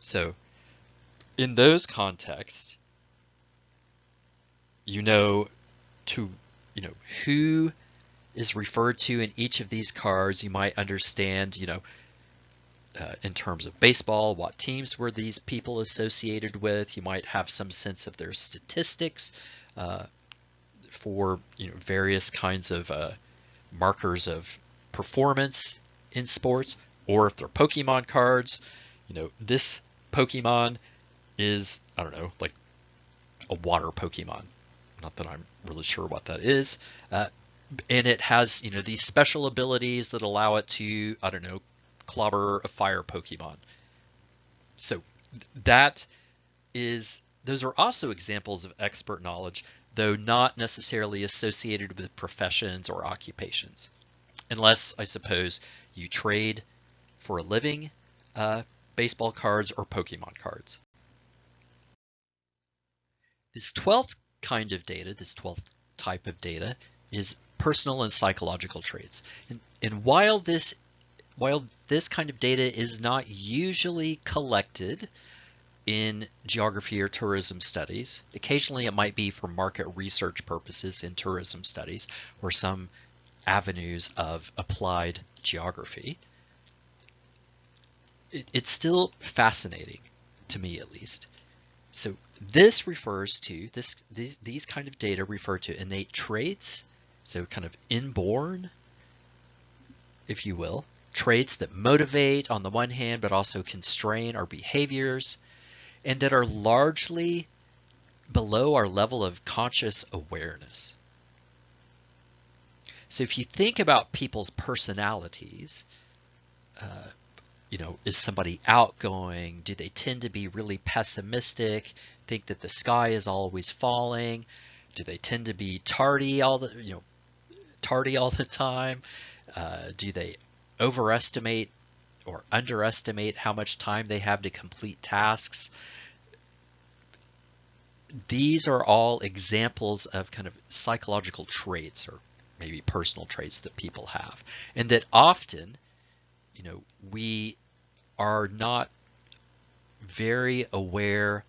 So in those contexts, you know to you know who is referred to in each of these cards. You might understand, in terms of baseball, what teams were these people associated with. You might have some sense of their statistics uh, for various kinds of markers of performance in sports, or if they're Pokemon cards, this Pokemon is, I don't know, like a water Pokemon. Not that I'm really sure what that is. And it has, these special abilities that allow it to, I don't know, clobber a fire Pokemon. So those are also examples of expert knowledge, though not necessarily associated with professions or occupations, unless, I suppose, you trade for a living baseball cards or Pokemon cards. This 12th kind of data, this 12th type of data, is personal and psychological traits. And while this kind of data is not usually collected in geography or tourism studies, occasionally it might be for market research purposes in tourism studies or some avenues of applied geography, it's still fascinating, to me at least. So this refers to, these kind of data refer to innate traits, so kind of inborn, if you will, traits that motivate on the one hand, but also constrain our behaviors, and that are largely below our level of conscious awareness. So if you think about people's personalities, is somebody outgoing? Do they tend to be really pessimistic, think that the sky is always falling? Do they tend to be tardy all the time? Do they overestimate or underestimate how much time they have to complete tasks? These are all examples of kind of psychological traits, or maybe personal traits that people have, and that often, we are not very aware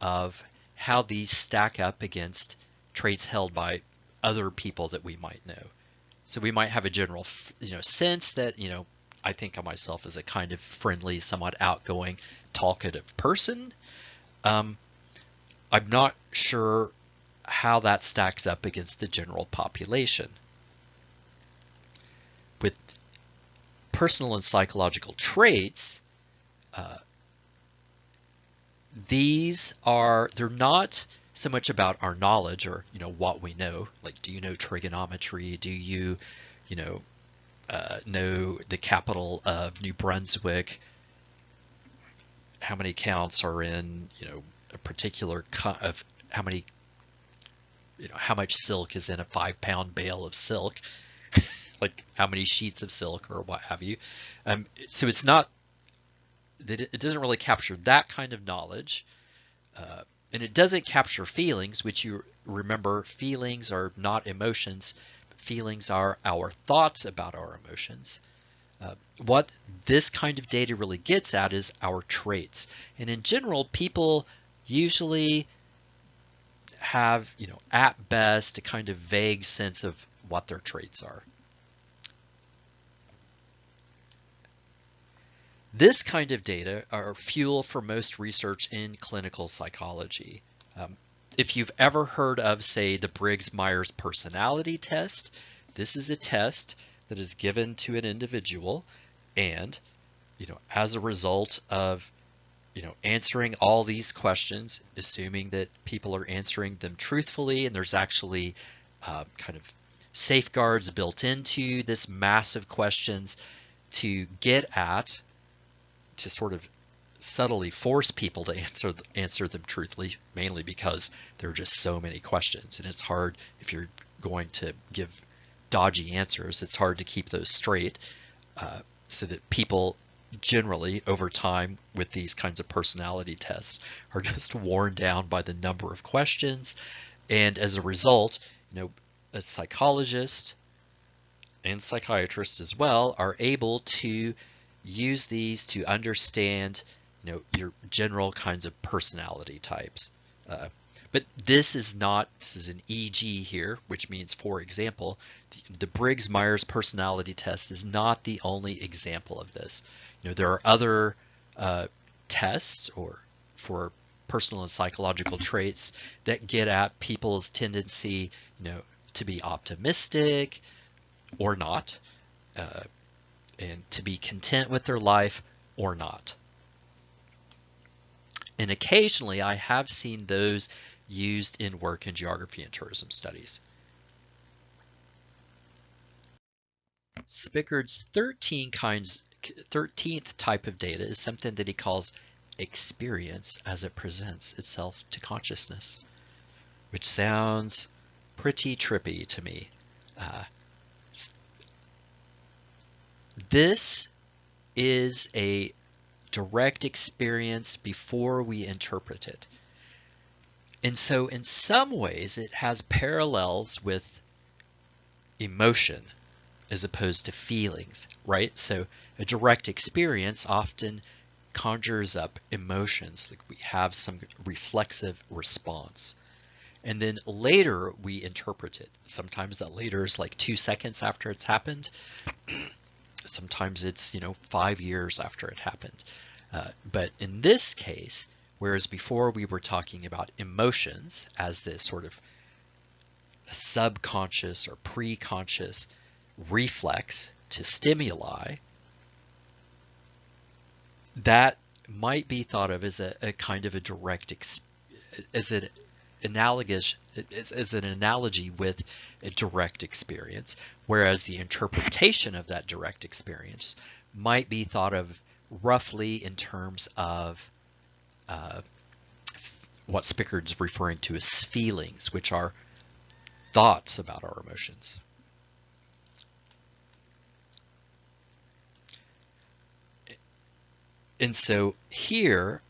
of how these stack up against traits held by other people that we might know. So we might have a general, sense that, I think of myself as a kind of friendly, somewhat outgoing, talkative person. I'm not sure how that stacks up against the general population. With personal and psychological traits, they're not so much about our knowledge or, what we know. Like, do you know trigonometry? Do you, know the capital of New Brunswick? How many counts are in, a particular of how many, how much silk is in a 5-pound bale of silk? Like how many sheets of silk or what have you. So it's not that it doesn't really capture that kind of knowledge, and it doesn't capture feelings, which you remember, feelings are not emotions. Feelings are our thoughts about our emotions. What this kind of data really gets at is our traits. And in general, people usually have, at best, a kind of vague sense of what their traits are. This kind of data are fuel for most research in clinical psychology. If you've ever heard of, say, the Briggs-Myers personality test, this is a test that is given to an individual, and as a result of answering all these questions, assuming that people are answering them truthfully, and there's actually kind of safeguards built into this mass of questions to get at, to sort of subtly force people to answer them truthfully, mainly because there are just so many questions, and it's hard if you're going to give dodgy answers. It's hard to keep those straight, so that people generally over time with these kinds of personality tests are just worn down by the number of questions. And as a result, a psychologist and psychiatrists as well are able to use these to understand, your general kinds of personality types. But this is an EG here, which means, for example, the Briggs-Myers personality test is not the only example of this. There are other tests for personal and psychological traits that get at people's tendency, to be optimistic or not, and to be content with their life or not. And occasionally I have seen those used in work in geography and tourism studies. Spickard's 13th type of data is something that he calls experience as it presents itself to consciousness, which sounds pretty trippy to me. This is a direct experience before we interpret it. And so in some ways it has parallels with emotion as opposed to feelings, right? So a direct experience often conjures up emotions, like we have some reflexive response. And then later we interpret it. Sometimes that later is like 2 seconds after it's happened. Sometimes it's 5 years after it happened. But in this case, whereas before we were talking about emotions as this sort of subconscious or pre-conscious reflex to stimuli, that might be thought of as a kind of a direct, as an analogy with a direct experience, whereas the interpretation of that direct experience might be thought of roughly in terms of what Spickard's referring to as feelings, which are thoughts about our emotions. And so here,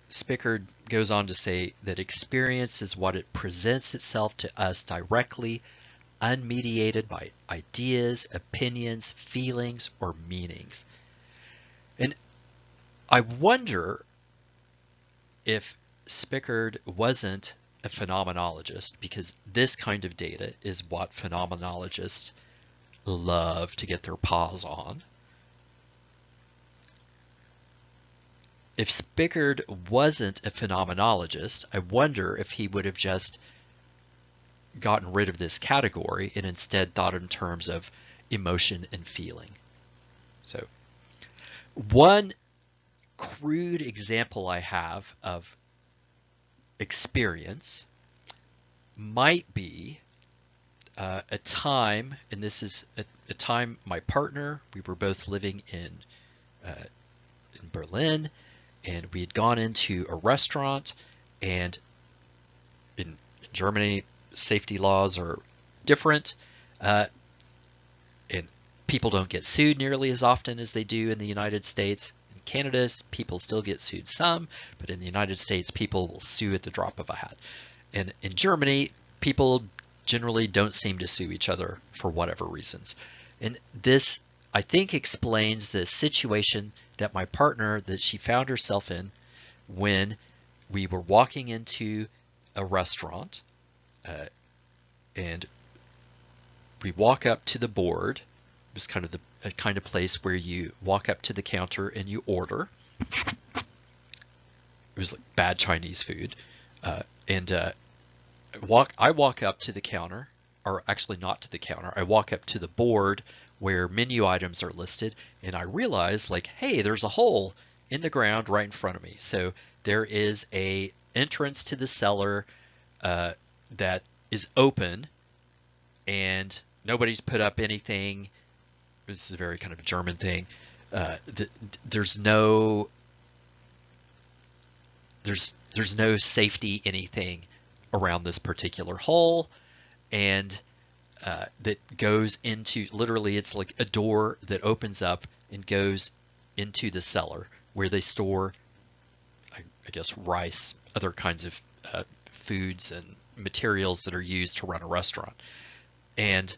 Spickard goes on to say that experience is what it presents itself to us directly, unmediated by ideas, opinions, feelings, or meanings. And I wonder if Spickard wasn't a phenomenologist, because this kind of data is what phenomenologists love to get their paws on. If Spickard wasn't a phenomenologist, I wonder if he would have just gotten rid of this category and instead thought in terms of emotion and feeling. So one crude example I have of experience might be a time, and this is a time my partner, we were both living in Berlin, and we had gone into a restaurant, and in Germany, safety laws are different, and people don't get sued nearly as often as they do in the United States. In Canada, people still get sued some, but in the United States, people will sue at the drop of a hat. And in Germany, people generally don't seem to sue each other for whatever reasons. And this, I think, explains the situation that my partner, that she found herself in when we were walking into a restaurant, and we walk up to the board. It was kind of the kind of place where you walk up to the counter and you order. It was like bad Chinese food, I walk up to the counter, or actually not to the counter. I walk up to the board where menu items are listed, and I realize, like, hey, there's a hole in the ground right in front of me. So there is a entrance to the cellar that is open, and nobody's put up anything. This is a very kind of German thing. There's no safety anything around this particular hole, and that goes into, literally, it's like a door that opens up and goes into the cellar where they store, I guess, rice, other kinds of foods and materials that are used to run a restaurant. And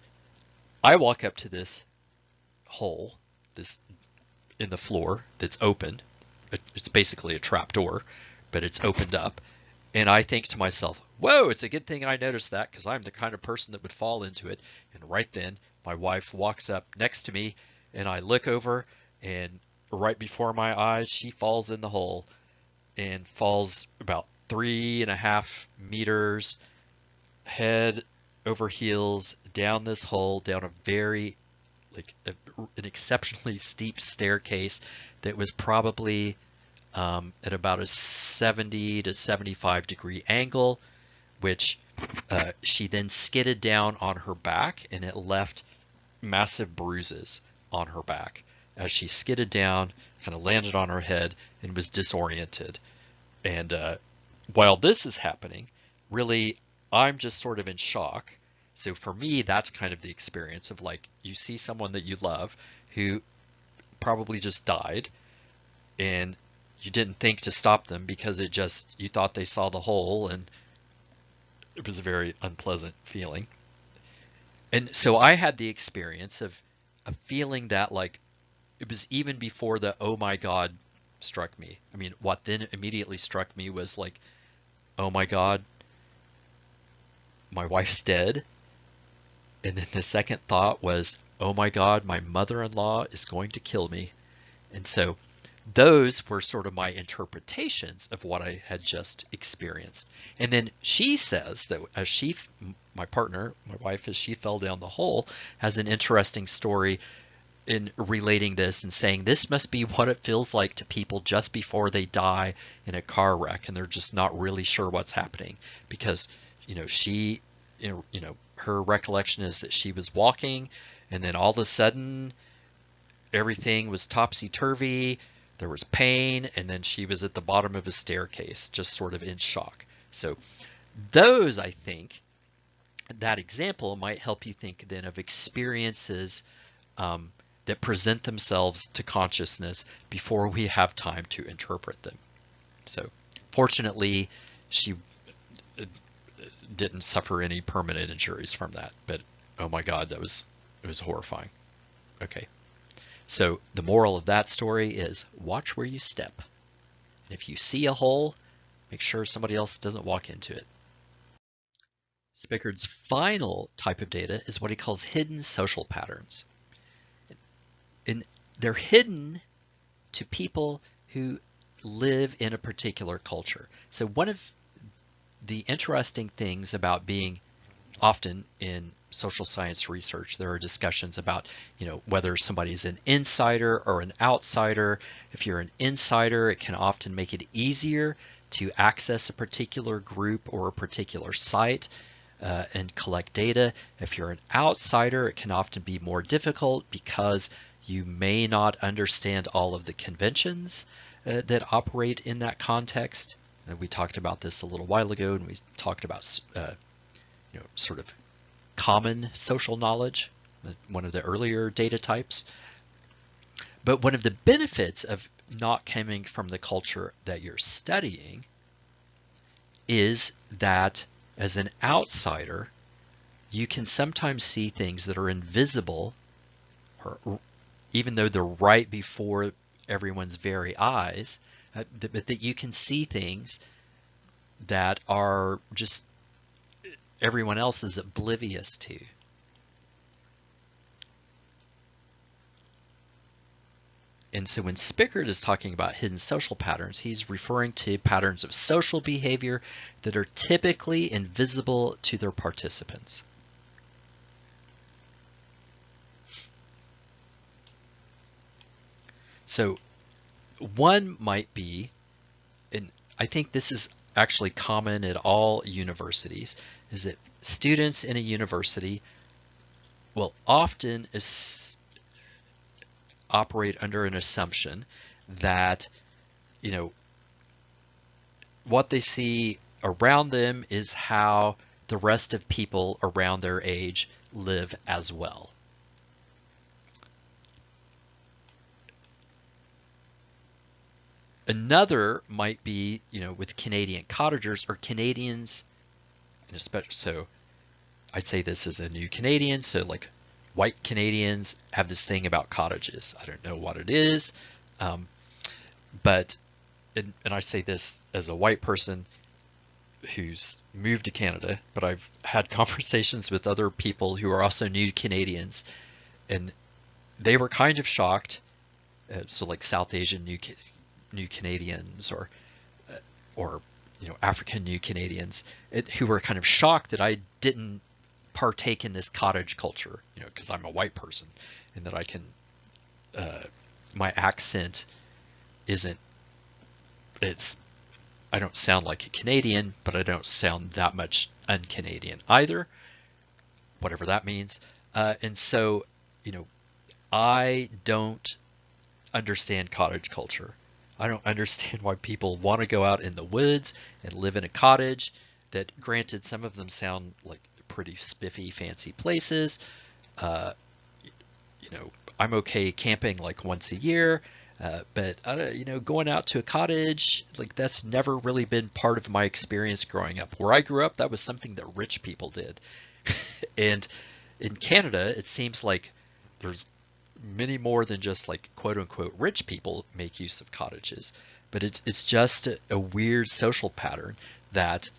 I walk up to this hole, this in the floor that's open. It's basically a trap door, but it's opened up. And I think to myself, whoa, it's a good thing I noticed that, because I'm the kind of person that would fall into it. And right then, my wife walks up next to me, and I look over, and right before my eyes, she falls in the hole and falls about 3.5 meters head over heels down this hole, down a very, an exceptionally steep staircase that was probably at about a 70 to 75 degree angle, which she then skidded down on her back, and it left massive bruises on her back as she skidded down, kind of landed on her head, and was disoriented. And while this is happening, really, I'm just sort of in shock. So for me, that's kind of the experience of, like, you see someone that you love who probably just died, and you didn't think to stop them because you thought they saw the hole, and it was a very unpleasant feeling. And so I had the experience of a feeling that, like, it was even before the oh my God struck me. I mean, what then immediately struck me was like, oh my God, my wife's dead. And then the second thought was, oh my God, my mother-in-law is going to kill me. And so those were sort of my interpretations of what I had just experienced. And then she says that as my partner, my wife, as she fell down the hole, has an interesting story in relating this and saying this must be what it feels like to people just before they die in a car wreck, and they're just not really sure what's happening, because her recollection is that she was walking, and then all of a sudden everything was topsy-turvy, there was pain, and then she was at the bottom of a staircase, just sort of in shock. So those, I think, that example might help you think then of experiences that present themselves to consciousness before we have time to interpret them. So fortunately, she didn't suffer any permanent injuries from that, but oh my God, it was horrifying. Okay, so the moral of that story is watch where you step. And if you see a hole, make sure somebody else doesn't walk into it. Spickard's final type of data is what he calls hidden social patterns. And they're hidden to people who live in a particular culture. So one of the interesting things about being often in social science research, there are discussions about, whether somebody is an insider or an outsider. If you're an insider, it can often make it easier to access a particular group or a particular site and collect data. If you're an outsider, it can often be more difficult because you may not understand all of the conventions that operate in that context. And we talked about this a little while ago, and we talked about sort of common social knowledge, one of the earlier data types. But one of the benefits of not coming from the culture that you're studying is that as an outsider, you can sometimes see things that are invisible, or even though they're right before everyone's very eyes, but that you can see things that are just everyone else is oblivious to. And so when Spickard is talking about hidden social patterns, he's referring to patterns of social behavior that are typically invisible to their participants. So one might be, and I think this is actually common at all universities, is that students in a university will often operate under an assumption that, what they see around them is how the rest of people around their age live as well. Another might be, with Canadian cottagers or Canadians, and especially, so I say this as a new Canadian, so like white Canadians have this thing about cottages. I don't know what it is, but, and I say this as a white person who's moved to Canada, but I've had conversations with other people who are also new Canadians, and they were kind of shocked. So like South Asian new Canadians or African new Canadians who were kind of shocked that I didn't partake in this cottage culture, because I'm a white person, and that I can my accent isn't I don't sound like a Canadian, but I don't sound that much un-Canadian either, whatever that means. And so, I don't understand cottage culture. I don't understand why people want to go out in the woods and live in a cottage that, granted, some of them sound like pretty spiffy, fancy places. I'm okay camping like once a year, but going out to a cottage, like that's never really been part of my experience growing up. Where I grew up, that was something that rich people did. And in Canada, it seems like there's many more than just like quote unquote rich people make use of cottages, but it's just a weird social pattern that,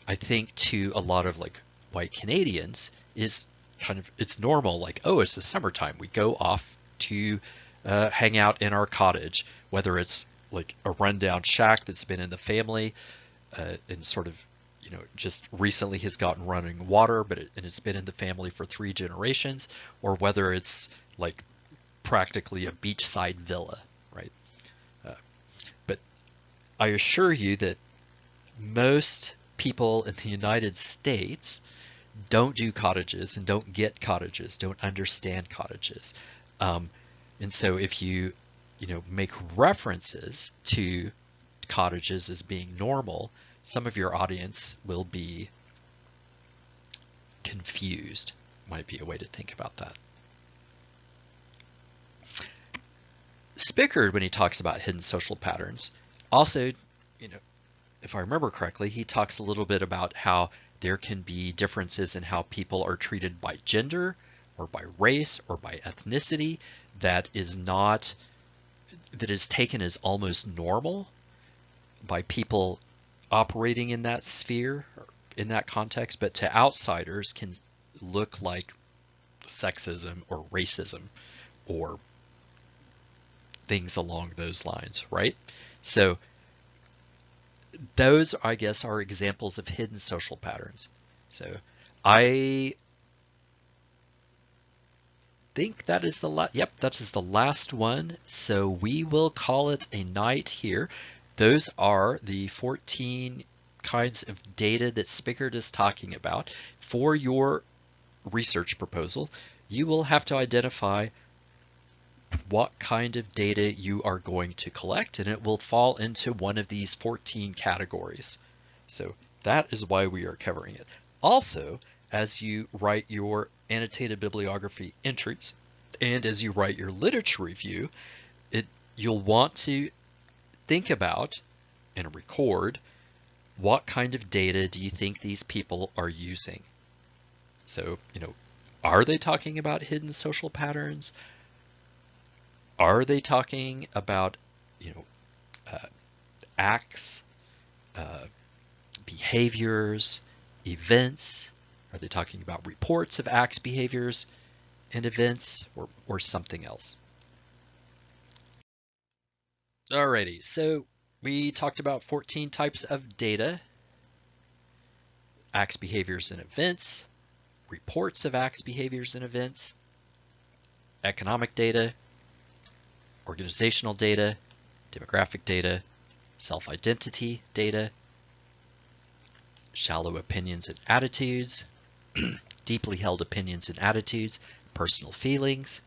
I think to a lot of like white Canadians is kind of, it's normal. Like, oh, it's the summertime. We go off to hang out in our cottage, whether it's like a rundown shack that's been in the family and sort of, just recently has gotten running water, but it's been in the family for 3 generations, or whether it's like practically a beachside villa, right? But I assure you that most people in the United States don't do cottages and don't get cottages, don't understand cottages. And so if you, make references to cottages as being normal, some of your audience will be confused, might be a way to think about that. Spickard, when he talks about hidden social patterns, also, if I remember correctly, he talks a little bit about how there can be differences in how people are treated by gender or by race or by ethnicity that is taken as almost normal by people operating in that sphere, in that context, but to outsiders can look like sexism or racism or things along those lines, right? So those, I guess, are examples of hidden social patterns. So I think that is the last, yep, that is the last one. So we will call it a night here. Those are the 14 kinds of data that Spickard is talking about. For your research proposal, you will have to identify what kind of data you are going to collect, and it will fall into one of these 14 categories. So that is why we are covering it. Also, as you write your annotated bibliography entries and as you write your literature review, you'll want to think about and record what kind of data do you think these people are using. So, are they talking about hidden social patterns? Are they talking about, acts, behaviors, events? Are they talking about reports of acts, behaviors, and events, or something else? Alrighty, so we talked about 14 types of data: acts, behaviors, and events, reports of acts, behaviors, and events, economic data, organizational data, demographic data, self-identity data, shallow opinions and attitudes, deeply held opinions and attitudes, personal feelings,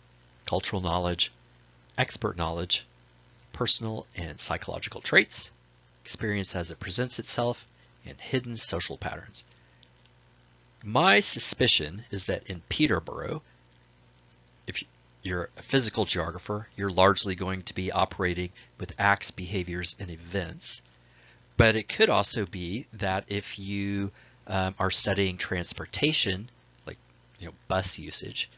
cultural knowledge, expert knowledge, personal and psychological traits, experience as it presents itself, and hidden social patterns. My suspicion is that in Peterborough, you're a physical geographer, you're largely going to be operating with acts, behaviors, and events. But it could also be that if you are studying transportation, like bus usage,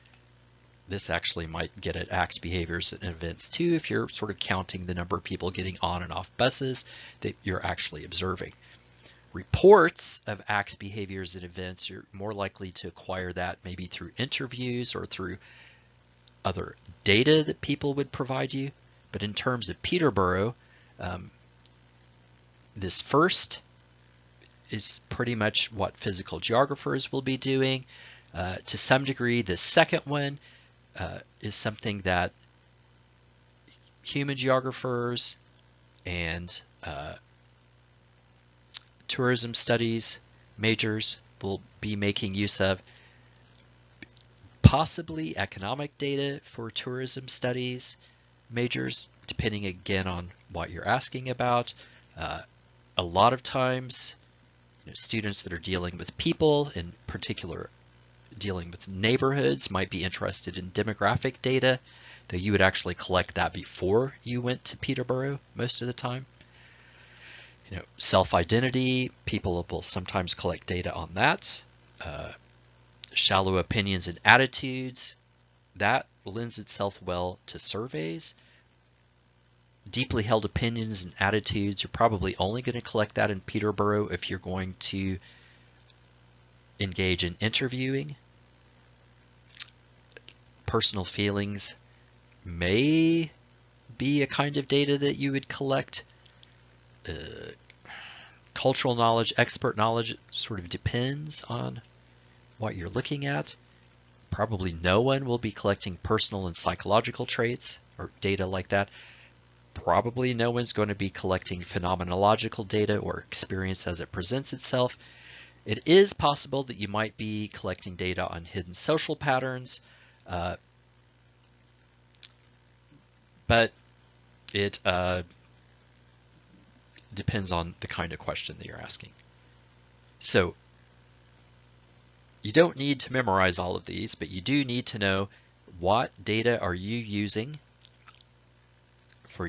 this actually might get at acts, behaviors, and events too if you're sort of counting the number of people getting on and off buses that you're actually observing. Reports of acts, behaviors, and events, you're more likely to acquire that maybe through interviews or through other data that people would provide you. But in terms of Peterborough, this first is pretty much what physical geographers will be doing. To some degree, the second one is something that human geographers and tourism studies majors will be making use of. Possibly economic data for tourism studies majors, depending again on what you're asking about. A lot of times, students that are dealing with people, in particular dealing with neighborhoods, might be interested in demographic data, though you would actually collect that before you went to Peterborough most of the time. Self-identity, people will sometimes collect data on that. Shallow opinions and attitudes, that lends itself well to surveys. Deeply held opinions and attitudes, you're probably only going to collect that in Peterborough if you're going to engage in interviewing. Personal feelings may be a kind of data that you would collect. Cultural knowledge, expert knowledge, sort of depends on what you're looking at. Probably no one will be collecting personal and psychological traits or data like that. Probably no one's going to be collecting phenomenological data or experience as it presents itself. It is possible that you might be collecting data on hidden social patterns, but it depends on the kind of question that you're asking. So you don't need to memorize all of these, but you do need to know what data are you using for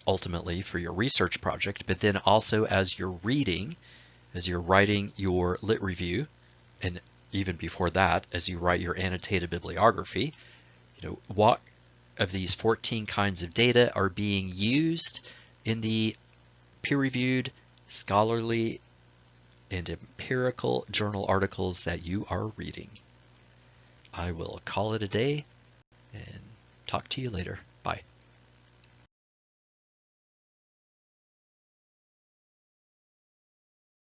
ultimately for your research project, but then also as you're reading, as you're writing your lit review, and even before that, as you write your annotated bibliography, what of these 14 kinds of data are being used in the peer-reviewed, scholarly, and empirical journal articles that you are reading. I will call it a day and talk to you later. Bye.